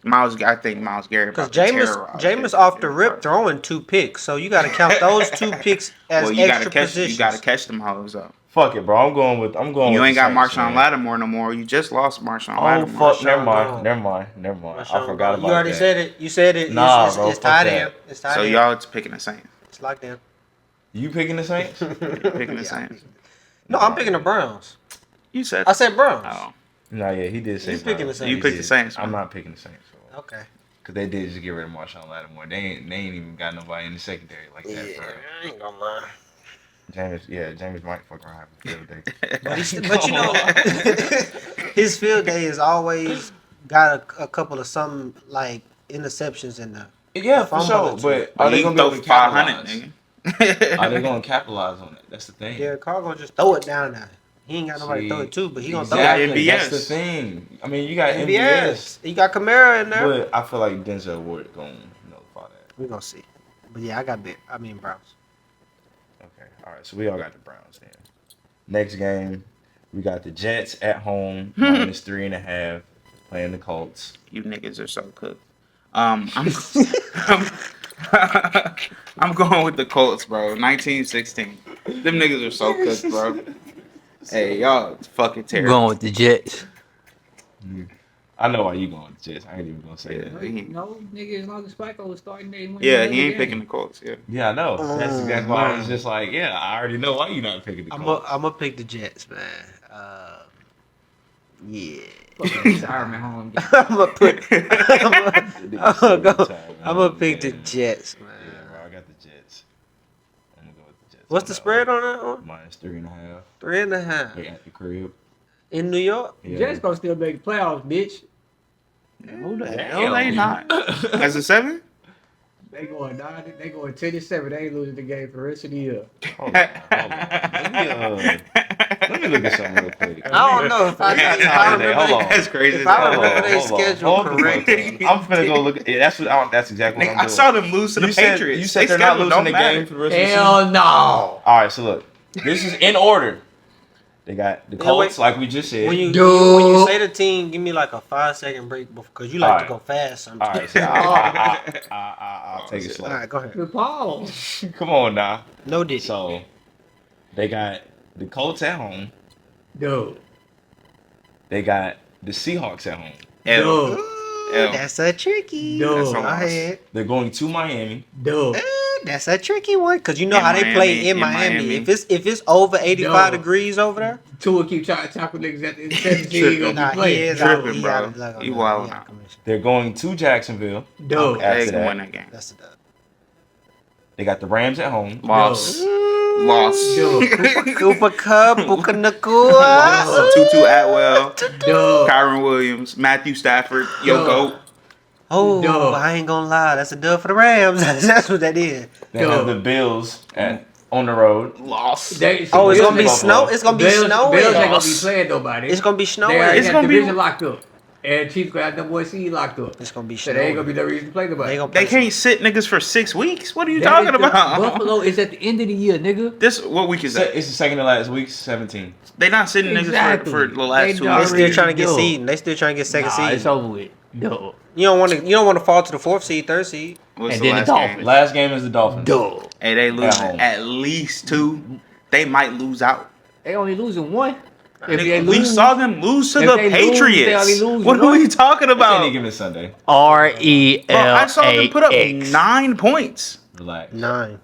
I think Miles Garrett. Because about to terrorize Jameis them. off the rip throwing 2 picks, so you got to count those 2 picks as Well, you extra gotta catch. positions. You gotta catch them hoes up. Fuck it, bro. I'm going with. You ain't the got Saints, Marshawn man. Lattimore no more. You just lost Marshawn Oh Lattimore. fuck! Never Marshawn, mind. Never mind. I forgot about You already that. said it. You said it. Nah, it's, bro, it's fuck tied that. in. It's tied So in. y'all picking the Saints. It's locked in. You picking the Saints? Picking the Saints. No, I'm picking the Browns. You said. I said Browns. Oh. No, yeah, he did say. You picking the Browns. Saints. You He picked did. the Saints, I'm man. not picking the Saints. So. Okay. Cause they did just get rid of Marshawn Lattimore. They ain't even got nobody in the secondary like that. Yeah, Bro. I ain't gonna lie. James might fuck around have a field day. But you know, his field day has always got a couple of some like interceptions in there. Yeah, for Fumble sure. or two. But are they You gonna throw be able to 500, capitalize? nigga. Are they gonna capitalize on it? That's the thing. Derek Carr gonna just throw it down there. He ain't got nobody to throw it to, but he gonna Exactly. MVS. That's the thing. I mean, you got throw it. MVS, You got Kamara in there. but I feel like Denzel Ward gonna nullify that. We gonna see. But yeah, I got Browns. Okay. All right. So we all got the Browns then. Next game, we got the Jets at home -3.5 playing the Colts. You niggas are so cooked. I'm I'm going with the Colts, bro. 1916. Them niggas are so cooked, bro. Hey, y'all fucking I'm terrible. going with the Jets. I know why you going with the Jets. I ain't even gonna say that. No, nigga, as long as Flacco was starting, they win. Yeah, he ain't picking the Colts. Yeah. Yeah, I know. That's exactly why I was just like, yeah, I already know why you not picking the I'm Colts. gonna pick the Jets, man. Yeah. Fucking retirement home. I'm gonna put. I'm gonna pick the Yeah. Jets, Yeah, man. bro, I got the Jets. I'm gonna go with the Jets. What's the spread on that one? -3.5. 3.5 They at the crib. in New York. Yeah. Jets gonna still make the playoffs, bitch. No, they not. As a 7? They going 9. They going 10-7. They ain't losing the game for the rest of the year. Hold on. Let me look at something real quick. I don't know if I remember. Hold on. That's crazy. If I as hell. remember they schedule Hold the fuck correctly. up. I'm finna go look. Yeah, that's exactly what I'm Nigga, doing. I saw them lose to the you said, Patriots. You said they're not schedule losing the don't matter. game for the rest of the season. Hell no. All right, so look, this is in order. They got the Yeah, Colts, wait. like we just said. When you Dude. say the team, give me like a 5-second break because you like Alright. to go fast All sometimes. right, so I'll take it slow. All right, go ahead. The pause. Come on now. No diddy. So they got the Colts at home. Dude. They got the Seahawks at home. L. Dude. L. That's a tricky. Dude. That's a Go loss. ahead. They're going to Miami. Dude. That's a tricky one because you know In how they play Miami, in in Miami. Miami. If it's over 85 No. degrees over there, Tua keep trying to tackle niggas at the 17. He Tripping. gonna nah, be playing. he is Tripping, out. He bro. out of luck on He that. wildin' He out out. of commission. They're going to Jacksonville. Dude. After They that. can win that game. That's the dub. They got the Rams at home. Loss. Loss. Dude. Cooper Cup, Puka Nakua. Tutu Atwell, Dude. Kyron Williams, Matthew Stafford, Yo Duh. Goat. Oh, Dub. I ain't gonna lie. That's a dub for the Rams. That's what that is. They have the Bills on the road. Loss. They, Oh, it's Bills gonna be ain't- snow. It's gonna be Bills, snowing. Bills ain't gonna be Loss. playing nobody. It's gonna be snowing. They already It's got gonna be- division locked up. And Chiefs gonna have number 1 seed locked up. It's gonna be So snowing. they ain't gonna be no reason to play nobody. They gonna They play can't sit niggas for 6 weeks. What are you That talking is the- about? Buffalo is at the end of the year, nigga. This what week is that? It's the second to last week, 17. They not sitting Exactly. niggas for the last They 2 They already- weeks. still trying to get Dub. seed. They still trying to get second Nah, seed. it's over with. No. You don't want to fall to the 4th seed, 3rd seed. What's And the then the last Dolphins. game? Last game is the Dolphins. Duh. Hey, they lose home. at least 2. They might lose out. They only losing 1. If they We lose, saw them lose to if the they lose, they Patriots. only lose What are one. we talking Any about? given Sunday. RELAX. Bro, I saw them put up 9 points. Relax. 9.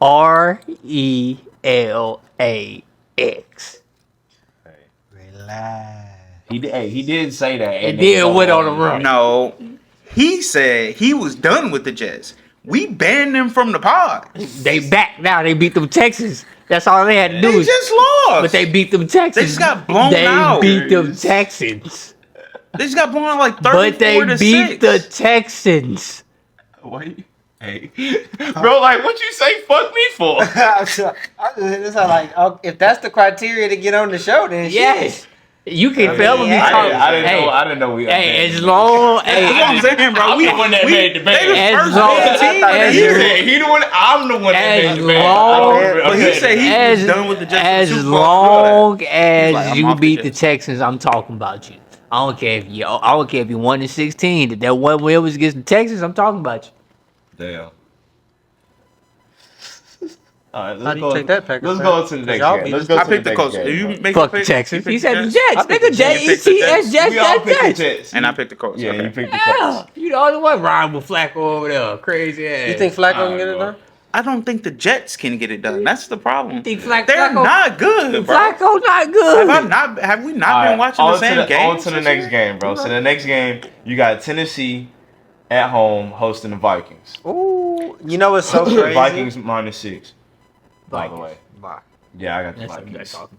RELAX. Relax. He did say that. And then went on the run. No, he said he was done with the Jets. We banned them from the pod. They back now. They beat them Texans. That's all they had to do. They just lost. But they beat them Texans. They just got blown out. They beat them Texans. They just got blown out like 34 But they to beat 6. the Texans. Wait. Hey, bro, like, what you say? Fuck me for? It's like, if that's the criteria to get on the show, then Yes. You can I fail mean, me I talking. I didn't know we. Hey, as long That's what I'm saying, bro. I'm the one that made the ban. They the As first long- banned team. as He of the year. said he the one. I'm the one that As made the ban. long- But he said he was done with the Jets. As for the Super Bowl. long He's as like, I'm you off the beat the Jets. Texans, I'm talking about you. I don't care if you 1-16. That one win was against the Texans. I'm talking about you. Damn. All right, How let's do go. you take that, Packers Let's fan? go to the 'Cause next y'all game. beat Let's us. go I to picked the the next Colts. game. Do you make Fuck a the pick? Texans. You He picked said the Jets? Jets. I picked Nigga, the Jets. Jets. We all picked the Jets. Jets. And I picked the Colts. Yeah, okay. you picked the Yeah, Colts. you the only one riding with Flacco over there. Crazy ass. You think Flacco All can get right, it bro. done? I don't think the Jets can get it done. That's the problem. think They're Flacco- not good, bro. Flacco's not good. Have we not All been right, watching the same game? On to the next game, bro. So the next game, you got Tennessee at home hosting the Vikings. Ooh, you know what's so crazy? Vikings -6. By the Vikings. way, Bye. yeah, I got the That's something Vikings. that's talking.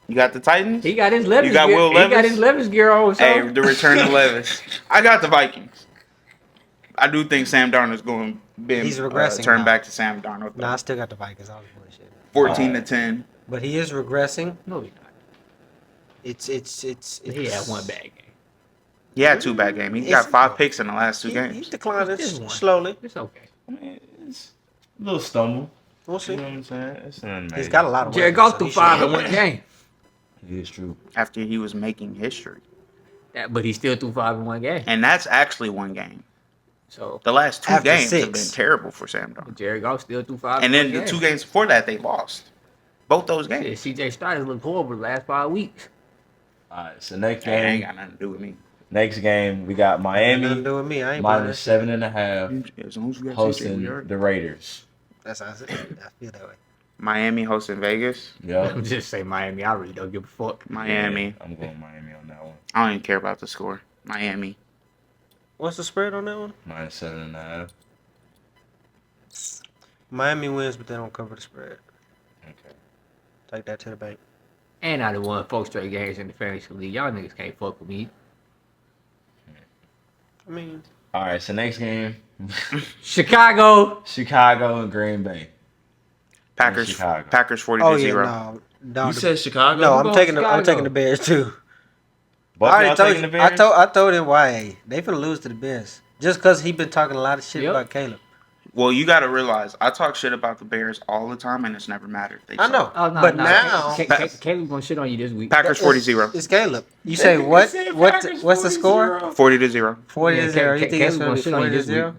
You got the Titans? He got his Levis You got gear. Will He got Levis? his Levis gear on. So. Hey, the return of Levis. I got the Vikings. I do think Sam Darnold's going to He's regressing turn now. back to Sam Darnold. Nah, I still got the Vikings. I was bullshit. 14 to 10. But he is regressing. No, he's not. It's He had one bad game. He had 2 bad games. He It's- got 5 picks in the last 2 He's games. declining Just one. slowly. It's okay. I mean, it's a little stumble. We'll You see. know what I'm saying? It's nothing He's major. got a lot of Jared weapons, Goff so threw he 5 should- in one game. It is true. After he was making history. But he still threw 5 in one game. And that's actually 1 game. So The last 2 After games have 6. been terrible for Sam Darnold. Jared Goff still threw 5 And in then one the game. 2 games before that, they lost. Both those Yeah, games. CJ Stroud looked horrible the last 5 weeks. All right, so next Hey, that ain't game, got nothing to do with me. we got Nothing to Miami do with me. I ain't buying that shit. -7.5 As long as you got CJ, we hosting already- the Raiders. That's how I feel that way. Miami hosting Vegas. Yep. I'm just saying Miami. I really don't give a fuck. Miami. I'm going Miami on that one. I don't even care about the score. Miami. What's the spread on that one? -7.5. Miami wins, but they don't cover the spread. Okay. Take that to the bank. And I done won 4 straight games in the fantasy league. Y'all niggas can't fuck with me. I mean, All right, so next game, Chicago. Chicago and Green Bay. Packers. Chicago. Packers 40 oh to yeah, 0. no. You said Chicago? No, I'm I'm going taking Chicago. I'm taking the Bears too. Both I already y'all told taking you. the Bears? I told him why they finna lose to the Bears just because he been talking a lot of shit Yep. about Caleb. Well, you got to realize, I talk shit about the Bears all the time, and it's never mattered. They I suck. know, Oh, no, but no. now Caleb's gonna shit on you this week. Packers 40-0. It's Caleb. You say what? What's the score? 40 to 0. 40 Yeah, to 0. You think Caleb's it's gonna gonna be shit on you 40 to this week. 0?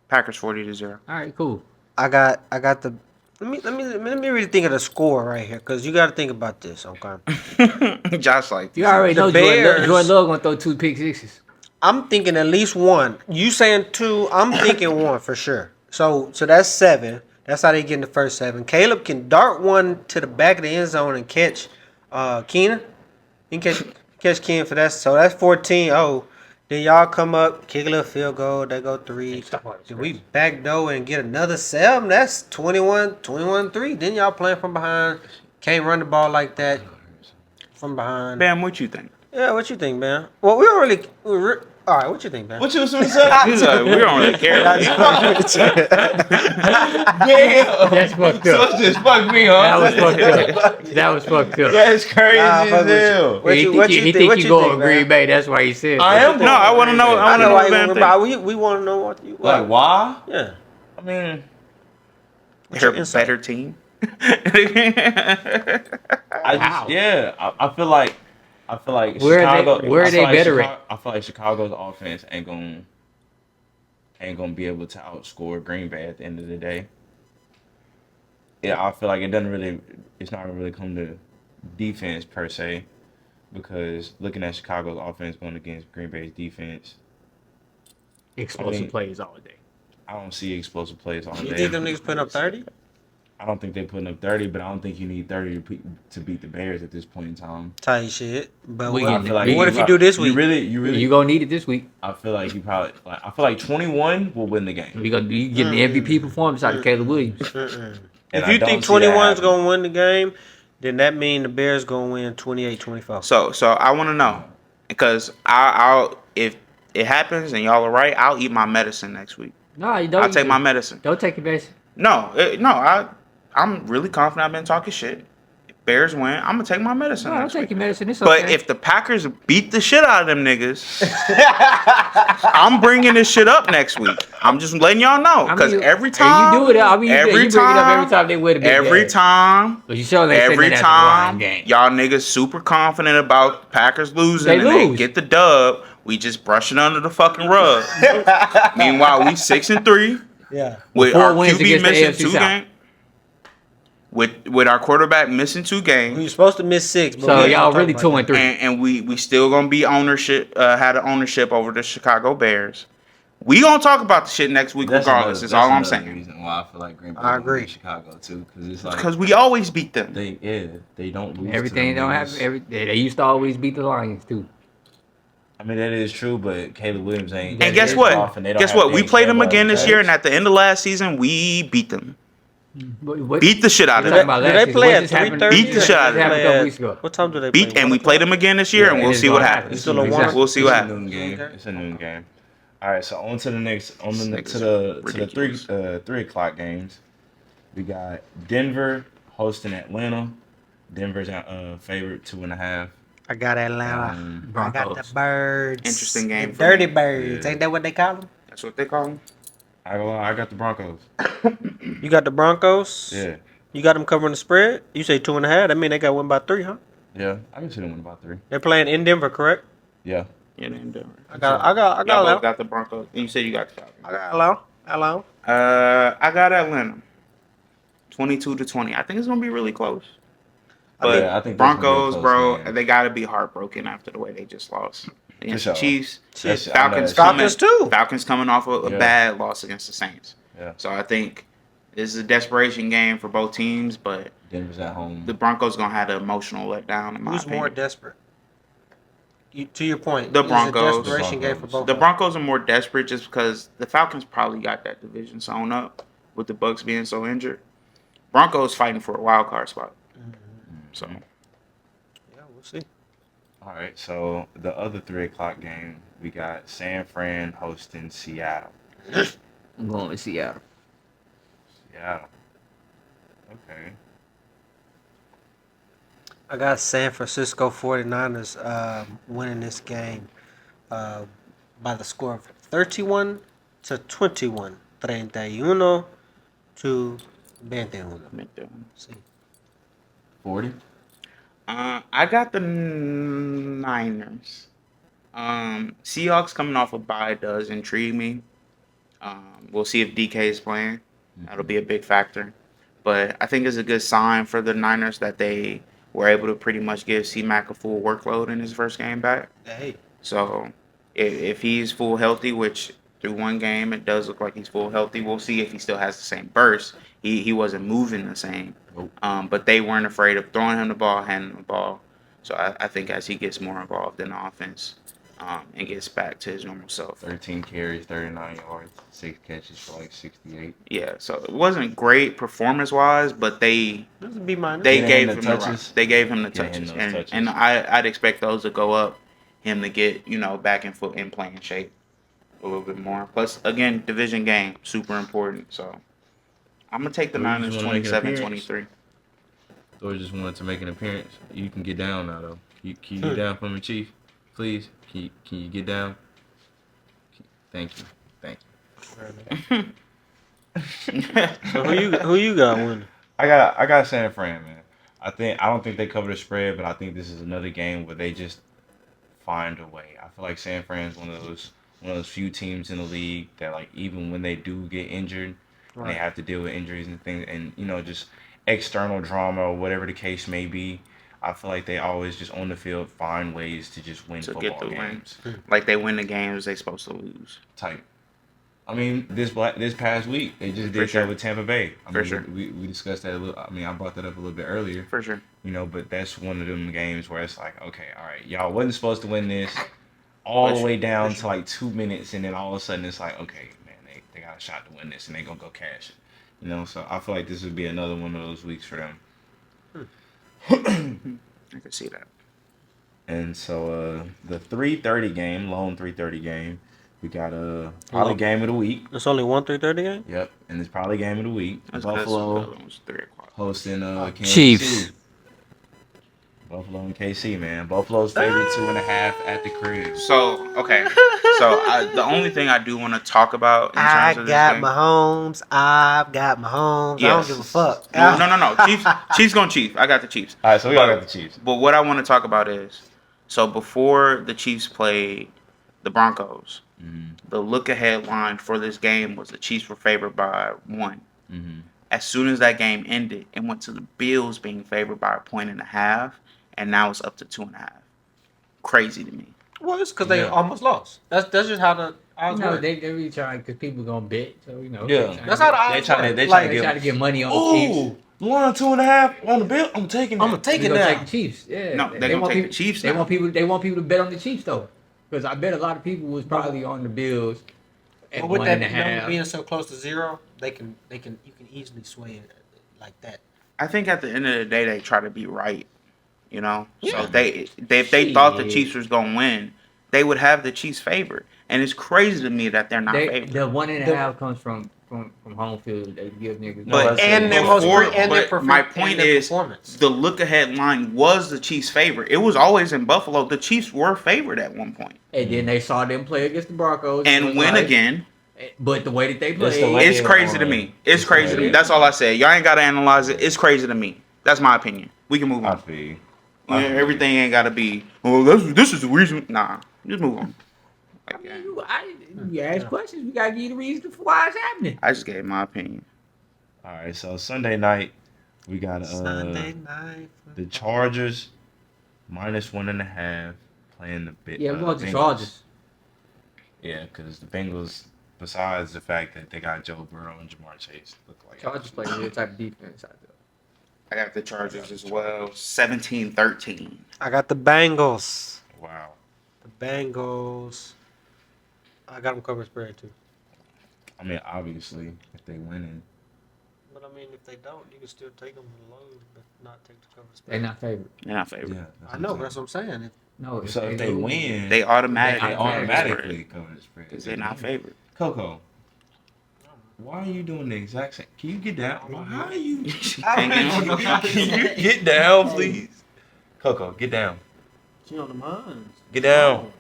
Packers 40 to 0. All right, cool. I got the. Let me really think of the score right here, cause you got to think about this. Okay, Josh like You already The know Bears- Jordan Love gonna throw 2 pick sixes. I'm thinking at least one. You saying 2? I'm thinking 1 for sure. So that's 7. That's how they get in the first 7. Caleb can dart one to the back of the end zone and catch Keenan. He can catch Keenan for that. So that's 14. Oh, then y'all come up, kick a little field goal. They go 3. Then we backdoor and get another 7. That's 21-3. Then y'all playing from behind. Can't run the ball like that from behind. Bam, what you think? Yeah, what you think, man? Well, we don't really. All right, what you think, man? What you was gonna say? He's like, we don't really care. Damn. That's fucked So up. it's just fuck me, huh? That was fucked up. That was fucked up. That's crazy Nah, as fuck with you. hell. What he you- think what you, you he think- think what you you going think, Green man? Bay. That's why he said. I am. No, I want to know. I I know want why to you know. want to we want to know what you Like why? Yeah. I mean, They're a insight? better team. Wow. I feel like Where are Chicago. they- where are I feel they like better Chicago, I feel like Chicago's offense ain't gonna be able to outscore Green Bay at the end of the day. Yeah, I feel like it's not gonna really come to defense per se, because looking at Chicago's offense going against Green Bay's defense, Explosive mean- plays all day. I don't see explosive plays all You day. think them niggas putting up 30? I don't think they're putting up 30, but I don't think you need 30 to beat the Bears at this point in time. Tight shit. But We what, can- we what can- if you do this You week? really, You gonna need it this week. I feel like you probably, I feel like 21 will win the game. You get the MVP performance out of Caleb Williams. And If I you don't think see that 21's happening. going to win the game, then that means the Bears going to win 28-24. So I want to know because I'll if it happens and y'all are right, I'll eat my medicine next week. No, you don't. I'll take my medicine. Don't take your medicine. No, I'm really confident. I've been talking shit. If Bears win, I'm gonna take my medicine. No, don't next take week. your medicine. It's But okay. if the Packers beat the shit out of them niggas, I'm bringing this shit up next week. I'm just letting y'all know I because mean, every and time, you do it. I mean, you every bring it up time, every time they win a big every game. time, But you sure they every that's a time, blind game. y'all niggas super confident about Packers losing They and they lose. get the dub. We just brush it under the fucking rug. Meanwhile, we 6-3 Yeah. with 4 our wins QB against the missing AFC 2 South. games. With our quarterback missing 2 games. We were supposed to miss 6. But So we ain't y'all gonna really talk about 2-3. And we still gonna be ownership had an ownership over the Chicago Bears. We gonna talk about the shit next week regardless. Is all I'm saying. Reason why I feel like Green Bay I agree. beat Chicago too, because it's like Because we always beat them. they don't lose. Everything to them don't niggas. have. They used to always beat the Lions too. I mean that is true, but Caleb Williams ain't. And Yeah, guess it's what? off and they don't Guess have what? We Danny played them Campbell again on this year, defense. and at the end of last season, we beat them. What, Beat the shit out You're of talking them. about Do last they season. play What at just happened? 3:30? Beat the shit out of What happened a couple them. weeks ago? What time do they play? Beat and we played them again this year, Yeah, and and we'll it's see what gonna happens. happen. Still a Exactly. warm-up? We'll see what It's a happens. noon game. Okay. It's a noon game. All right, so on to the next to Niggas the ridiculous. 3 o'clock games. We got Denver hosting Atlanta. Denver's favorite 2.5. I got Atlanta. I got Broncos. the Birds. Interesting game The for Dirty me. Birds. Yeah. Ain't that what they call them? That's what they call them. I got the Broncos. You got the Broncos. Yeah, You got them covering the spread. You say 2.5. That mean they got win by 3, huh? yeah. I can see them win about 3. They're playing in Denver, correct? Yeah. Yeah, they in Denver. I got Y'all both Atlanta. got the Broncos. And you said you got the Falcons. I got Atlanta. I got Atlanta. 22-20. I think it's gonna be really close. But Yeah, I think that's gonna be a Broncos, close bro, game. they gotta be heartbroken after the way they just lost against sure. the Chiefs. That's- Falcons I know coming. Falcons too. Falcons coming off a Yeah. bad loss against the Saints. Yeah. So I think this is a desperation game for both teams, but Denver's at home. the Broncos gonna have an emotional letdown in my Who's opinion. more desperate? To your point, The it's Broncos. a desperation The game for both. The of them. Broncos are more desperate just because the Falcons probably got that division sewn up with the Bucks being so injured. Broncos fighting for a wild card spot. So Yeah, we'll see. All right, so the other 3 o'clock game, we got San Fran hosting Seattle. I'm going to Seattle. Seattle. Okay. I got San Francisco 49ers winning this game by the score of 31-21. 31-21. See. 40? I got the Niners. Seahawks coming off a bye does intrigue me. We'll see if DK is playing. That'll be a big factor. But I think it's a good sign for the Niners that they were able to pretty much give C-Mac a full workload in his first game back. Hey, So if he's full healthy, which through one game it does look like he's full healthy, we'll see if he still has the same burst. He wasn't moving the same. Nope. But they weren't afraid of throwing him the ball, handing him the ball. So I think as he gets more involved in the offense and gets back to his normal self. 13 carries, 39 yards, 6 catches for like 68. Yeah, so it wasn't great performance-wise, but they this is B minus. they Getting gave him him the the touches. They gave him the Getting touches, him those touches. and I'd expect those to go up. Him to get back in foot and playing shape a little bit more. Plus, again, division game super important. So I'm gonna take the Well, you Niners just wanna make an 27-23. Thor just wanted to make an appearance. You can get down now, though. Can you get down for me, Chief? Please? Can you get down? Thank you. So who you got winning? I got San Fran, man. I don't think they cover the spread, but I think this is another game where they just find a way. I feel like San Fran's one of those few teams in the league that, like, even when they do get injured, and they have to deal with injuries and things, and just external drama or whatever the case may be, I feel like they always just on the field find ways to just win To get football the games. Like they win the games they supposed to lose. Type. I mean, this past week they just For did sure. that with Tampa Bay. I For mean, sure. we discussed that a little. I mean, I brought that up a little bit earlier. For sure. You know, but that's one of them games where it's like, okay, all right, y'all wasn't supposed to win this all the way down to like 2 minutes, and then all of a sudden it's like, okay, man, they got a shot to win this, and they gonna go cash it. You know, so I feel like this would be another one of those weeks for them. I can see that. And so the 3:30 game, lone 3:30 game, we got probably game of the week. There's only one 3:30 game. Yep, and it's probably game of the week. That's 'cause the Buffalo other one was 3:00. hosting Kansas Chiefs. City. Buffalo and KC, man. Buffalo's favorite 2.5 at the crib. So okay, the only thing I do want to talk about in I terms of this got game, Mahomes. I've got Mahomes. I don't Yes. give a fuck. No. Chiefs going Chiefs. I got the Chiefs. All right, so we all got the Chiefs. But what I want to talk about is, so before the Chiefs played the Broncos, the look ahead line for this game was the Chiefs were favored by 1. Mm-hmm. As soon as that game ended, it went to the Bills being favored by 1.5, and now it's up to 2.5. Crazy to me. Well, it's because they Yeah. almost lost. That's just how the odds No, work. they really try because people gonna bet. So you know. Yeah. That's how the odds They trying work. to Like, They try to get money on the Ooh, Chiefs. 1.5 on the bill. I'm taking it. I'm gonna take They it gonna now. take the Chiefs. Yeah. No, they're gonna want take people, the Chiefs They now. want people. They want people to bet on the Chiefs though, because I bet a lot of people was probably on the Bills at But with 1.5. that number being so close to 0, you can easily sway it like that. I think at the end of the day, they try to be right. You know, Yeah. so if they thought the Shit. Chiefs was gonna win, they would have the Chiefs favored. And it's crazy to me that they're not favored. The 1.5 comes from home field. They give niggas. But And their before- most and their but my perfor- point and their is, performance. the look ahead line was the Chiefs' favorite. It was always in Buffalo. The Chiefs were favored at one point And then they saw them play against the Broncos and was win like- again. But the way that they That's the played, way- It's crazy to me. It's crazy to me. That's all I say. Y'all ain't gotta analyze it. It's crazy to me. That's my opinion. We can move I on. feel you. Yeah, everything ain't gotta be. Oh, this is the reason. Nah, just move on. I mean, you ask questions. We gotta give you the reason for why it's happening. I just gave my opinion. All right, so Sunday night we got Sunday night. the Chargers -1.5 playing the bit. Yeah, we want the Bengals. Chargers. Yeah, because the Bengals, besides the fact that they got Joe Burrow and Jamar Chase, look like Chargers play a type of defense out there. I got the Chargers as well. 17-13. I got the Bengals. Wow. The Bengals. I got them covered spread too. I mean, obviously, if they winning, But I mean, if they don't, you can still take them alone, but not take the cover They're spread. not favored. They're not favored. yeah. I know, but that's what I'm saying. No, So if they lose, win, They automatically they automatically cover the spread. because they're not favored. Coco, why are you doing the exact same? Can you get down? How are you? Can't get- Can you get down, please? Coco, get down. She on the minds. Get down.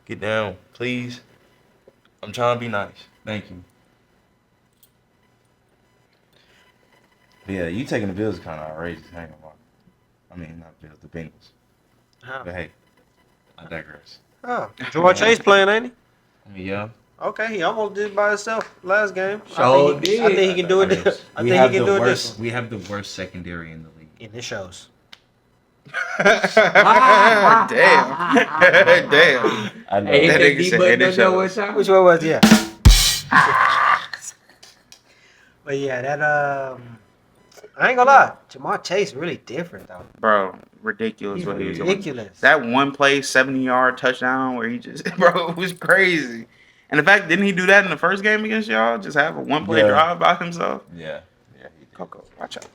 Get down, please. I'm trying to be nice. Thank you. But yeah, you taking the Bills is kind of outrageous. I ain't gonna lie. I mean, not Bills, the Bengals. How? But hey, I digress. Oh, Jamar Chase playing, ain't he? I mean, yeah. Okay, he almost did by himself last game. Sure I did. think he can do it. I mean, I we think have he can the do it worst. this one. We have the worst secondary in the league. And it shows. Damn. Damn. I know. Hey, That hit nigga that D said button it up there one shows. time. Which one was yeah? But yeah, that I ain't gonna lie, Jamar Chase really different though. Bro, ridiculous He's what he was doing. ridiculous. That one play, 70-yard touchdown where he just, bro, it was crazy. And in fact, didn't he do that in the first game against y'all? Just have a one-play Yeah. drive by himself? Yeah. Yeah. He did. Coco, watch out.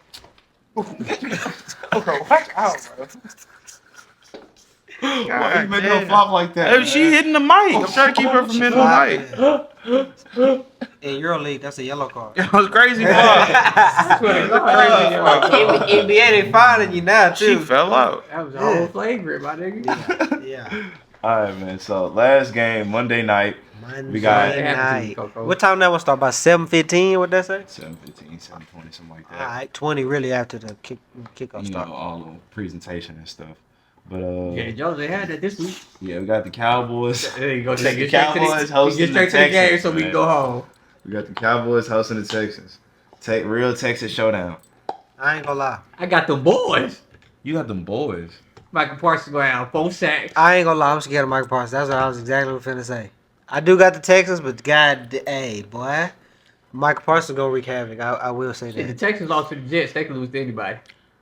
Coco, watch out, bro. Why you making damn. her flop like that? Hey, she hitting the mic. I'm trying to keep her from hitting the mic. In EuroLeague, that's a yellow card. It was crazy. Ball. NBA, they finding you now She too. fell out. That was a whole flagrant, my nigga. Yeah. All right, man. So last game, Monday night, Monday We got- night. Coco. What time that one start? About 7:15. What that say? 7:15, 7:20, something like All that. right, 20 really after the kickoff You start. know, all the presentation and stuff. But Yeah, Jones, they had that this week. yeah, we got the Cowboys. There you go. The Get straight to Cowboys the, hosting get straight the to the game Texans, so we man. can go home. We got the Cowboys hosting the Texans. Real Texas showdown. I ain't gonna lie. I got them boys. You got them boys. Michael Parsons going to have 4 sacks. I ain't gonna lie, I'm scared of Michael Parsons. That's what I was exactly finna say. I do got the Texans, but hey, boy, Michael Parsons gonna wreak havoc. I will say Shit, the that. Texans lost to the Jets. They can lose to anybody.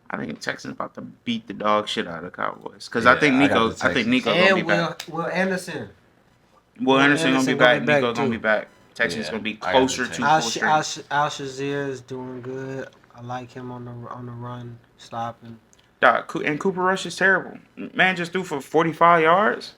I think Texans about to beat the dog shit out of the Cowboys. Because Yeah, I think I got Nico. the I think Texans. Nico gonna be And back. Will Anderson. Will Anderson gonna be back. Nico too. gonna be back. Texans Yeah, gonna be I got the closer to Texans. full strength. Al Shazier is doing good. I like him on the run, stopping. And Cooper Rush is terrible. Man just threw for 45 yards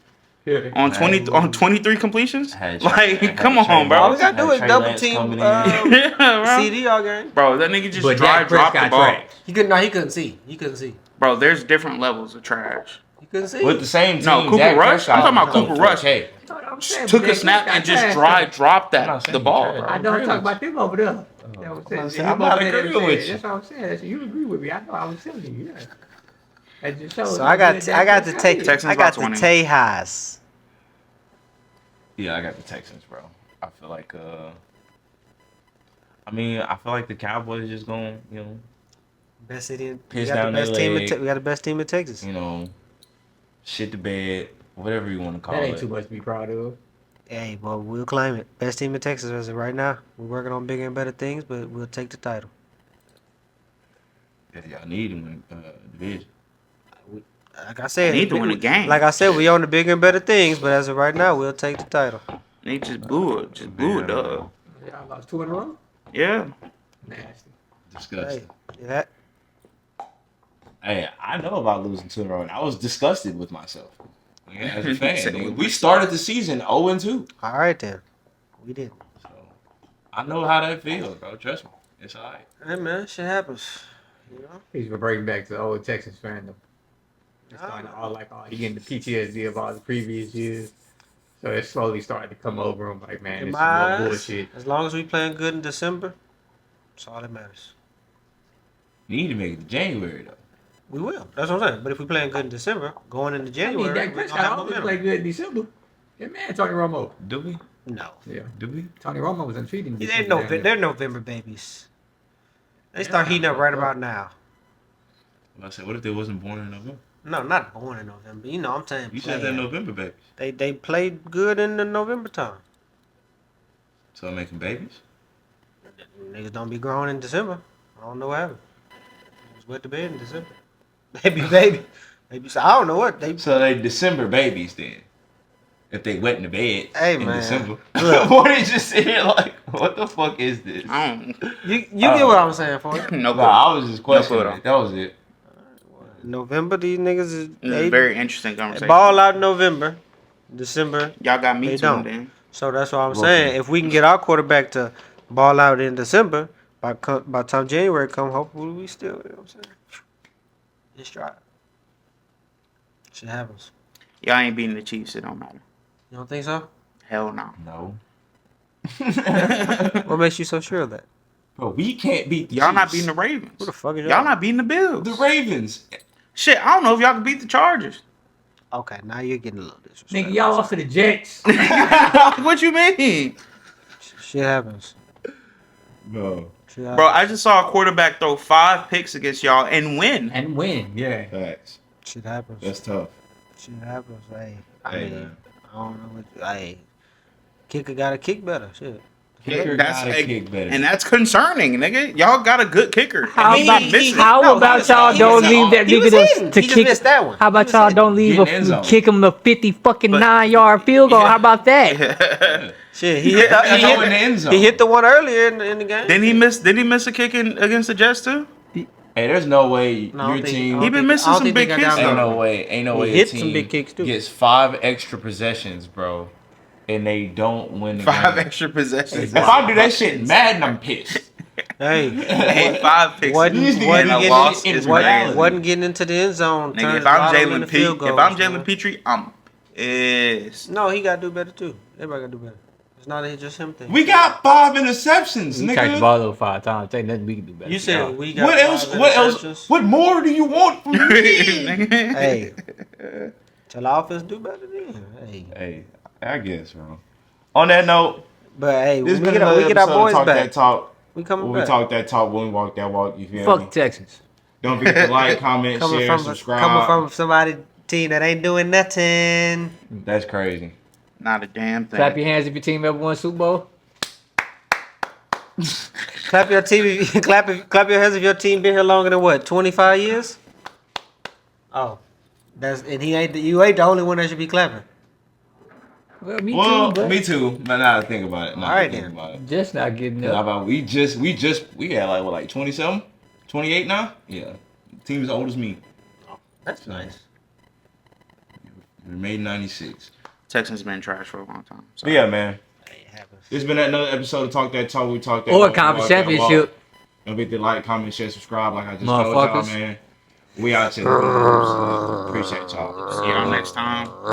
Yeah. on 23 completions. Had Like, Trey- come had Trey on, bro. All we gotta do Had is Trey double Lance team coming in. Yeah, bro. CD all game. Bro, that nigga just But dry Dak dropped the Prescott ball. trash. He couldn't see. He couldn't see. Bro, there's different levels of trash. He couldn't see. With the same team. No, Cooper Dak Rush? Prescott I'm talking about threw Cooper for Rush. 4K. That's what I'm saying, Took but a Dak snap Prescott and just trash. dropped I'm not the saying ball, he bro. trash. I don't talk about them over there. That's what I'm saying. I'm not agreeing with you. That's what I'm saying. You agree with me. I know I was telling you. Yeah. That just shows So how I got good the Dak Prescott take. is. Texans I got about the 20. Tejas. Yeah, I got the Texans, bro. I feel like I feel like the Cowboys just gonna, Best city. We Piss got the down their best team. leg. We got the best team in Texas. shit the bed, whatever you want to call That ain't it. too much to be proud of. Hey, well, we'll claim it. Best team in Texas as of right now. We're working on bigger and better things, but we'll take the title. Yeah, y'all need him in division. Like I said, Need to win a game. Like I said, we on the bigger and better things, but as of right now, we'll take the title. They just blew it. Just blew it up. Y'all lost 2 in a row? Yeah. Nasty. Disgusting. Hey, that Hey, I know about losing 2 in a row, and I was disgusted with myself. Yeah, as a fan, Said nigga. we We started the season 0-2. all right then. We did. So I know how that feels, bro. Trust me, it's alright. Hey man, shit happens. You know. He's reverting back to the old Texas fandom. It's starting to he getting the PTSD of all the previous years. So it's slowly starting to come over him. Like, man, In this my is more eyes, bullshit. as long as we playing good in December, that's all that matters. You need to make it to January though. We will. That's what I'm saying. But if we playing good in December, going into January, Dak we're gonna Prescott have always momentum. play good in December. Yeah, man, Tony Romo. Do we? No, Yeah, Do we? Tony Romo was undefeated in they're December. they're November babies. They start heating up right about now. I said, what if they wasn't born in November? No, not born in November. You know, I'm saying You said they're playing. November babies. They played good in the November time. So I'm making babies? Niggas don't be growing in December. I don't know what happened. It was wet to bed in December. Baby. So I don't know what they. So they December babies then. If they wet in the bed Hey, in man. December. Look. What did you say? Like, what the fuck is this? I don't. You get what I'm saying for you. No No, clue. I was just questioning clue at all. it. That was it. November, these niggas is This is a they very interesting conversation. ball out in November, December. Y'all got me They tuned don't. in. So that's what I'm Okay. saying. If we can get our quarterback to ball out in December, by time January come, hopefully we still. You know what I'm saying? Just try. Shit happens. Y'all ain't beating the Chiefs. It don't matter. You don't think so? Hell no. No. What makes you so sure of that? Bro, we can't beat the Y'all not Chiefs. beating the Ravens. Who the fuck is Y'all not beating the Bills. The Ravens. Shit, I don't know if y'all can beat the Chargers. Okay, now you're getting a little disrespectful. Nigga, y'all lost to the Jets. What you mean? Shit happens. Bro. Shit happens. Bro, I just saw a quarterback throw 5 picks against y'all and win. and win, yeah. Facts. Shit happens. That's tough. Shit happens. Hey, I Hey, mean, man. I don't know what. Hey, kicker gotta kick better. Shit. Kicker That's gotta kick better. and that's concerning, nigga. Y'all got a good kicker. How And he's about- not missing. how No, about was- y'all he don't was- leave that he was nigga in. to He just kick? missed that one. How He about was y'all in. don't leave Get in the end zone. kick him a 50 fucking But- 9-yard field goal? How about that? Shit, he hit. Throw in the end zone. He hit the one earlier in the game. Didn't he miss? Did he miss a kick against the Jets too? Hey, there's no way No, I don't your think- team. I don't He been think- missing I don't some think they big got kicks, down Ain't there. no way. Ain't no He way. hit your some team big kicks, too. Gets 5 extra possessions, bro, and they don't win the 5 game. extra possessions. If I do that shit in Madden, I'm pissed. Hey, Hey, 5 picks Wasn't- and wasn't a getting loss in is reality. crazy. wasn't getting into the end zone. Nigga, turned if I'm bottom Jalen into field Petrie, goals, man. Petrie, I'm pissed. No, he gotta do better too. Everybody gotta do better. It's not just him thing. We got 5 interceptions, We tried the nigga. ball over 5 times. Ain't nothing we can do better. You said we got What else? five What else? interceptions. What more do you want from me? Hey, tell the offense do better then. Hey, Hey, I guess, bro. On that note, but hey, this we been get another our episode of boys Talk back. That Talk. We coming When we back. talk that talk, when we walk that walk, you feel me? Fuck Texans. Don't forget to like, comment, share, subscribe. Coming from somebody team that ain't doing nothing. That's crazy. Not a damn thing. Clap your hands if your team ever won Super Bowl. Clap your team. Clap your hands if your team been here longer than what? 25 years. Oh, you ain't the only one that should be clapping. Well, me too. But Me too. But now to think about it. All right, then. just not getting How up. about we had like 27, 28 now? Yeah. Team as old as me. That's nice. We made 96. Texans been trash for a long time. So. But yeah, man. It happens. It's been another episode of Talk That Talk. We talked that Or talk, conference walk that walk. championship. Don't forget to like, comment, share, subscribe. Like I just told y'all, Motherfuckers. man. We out here. Appreciate y'all. See y'all next time.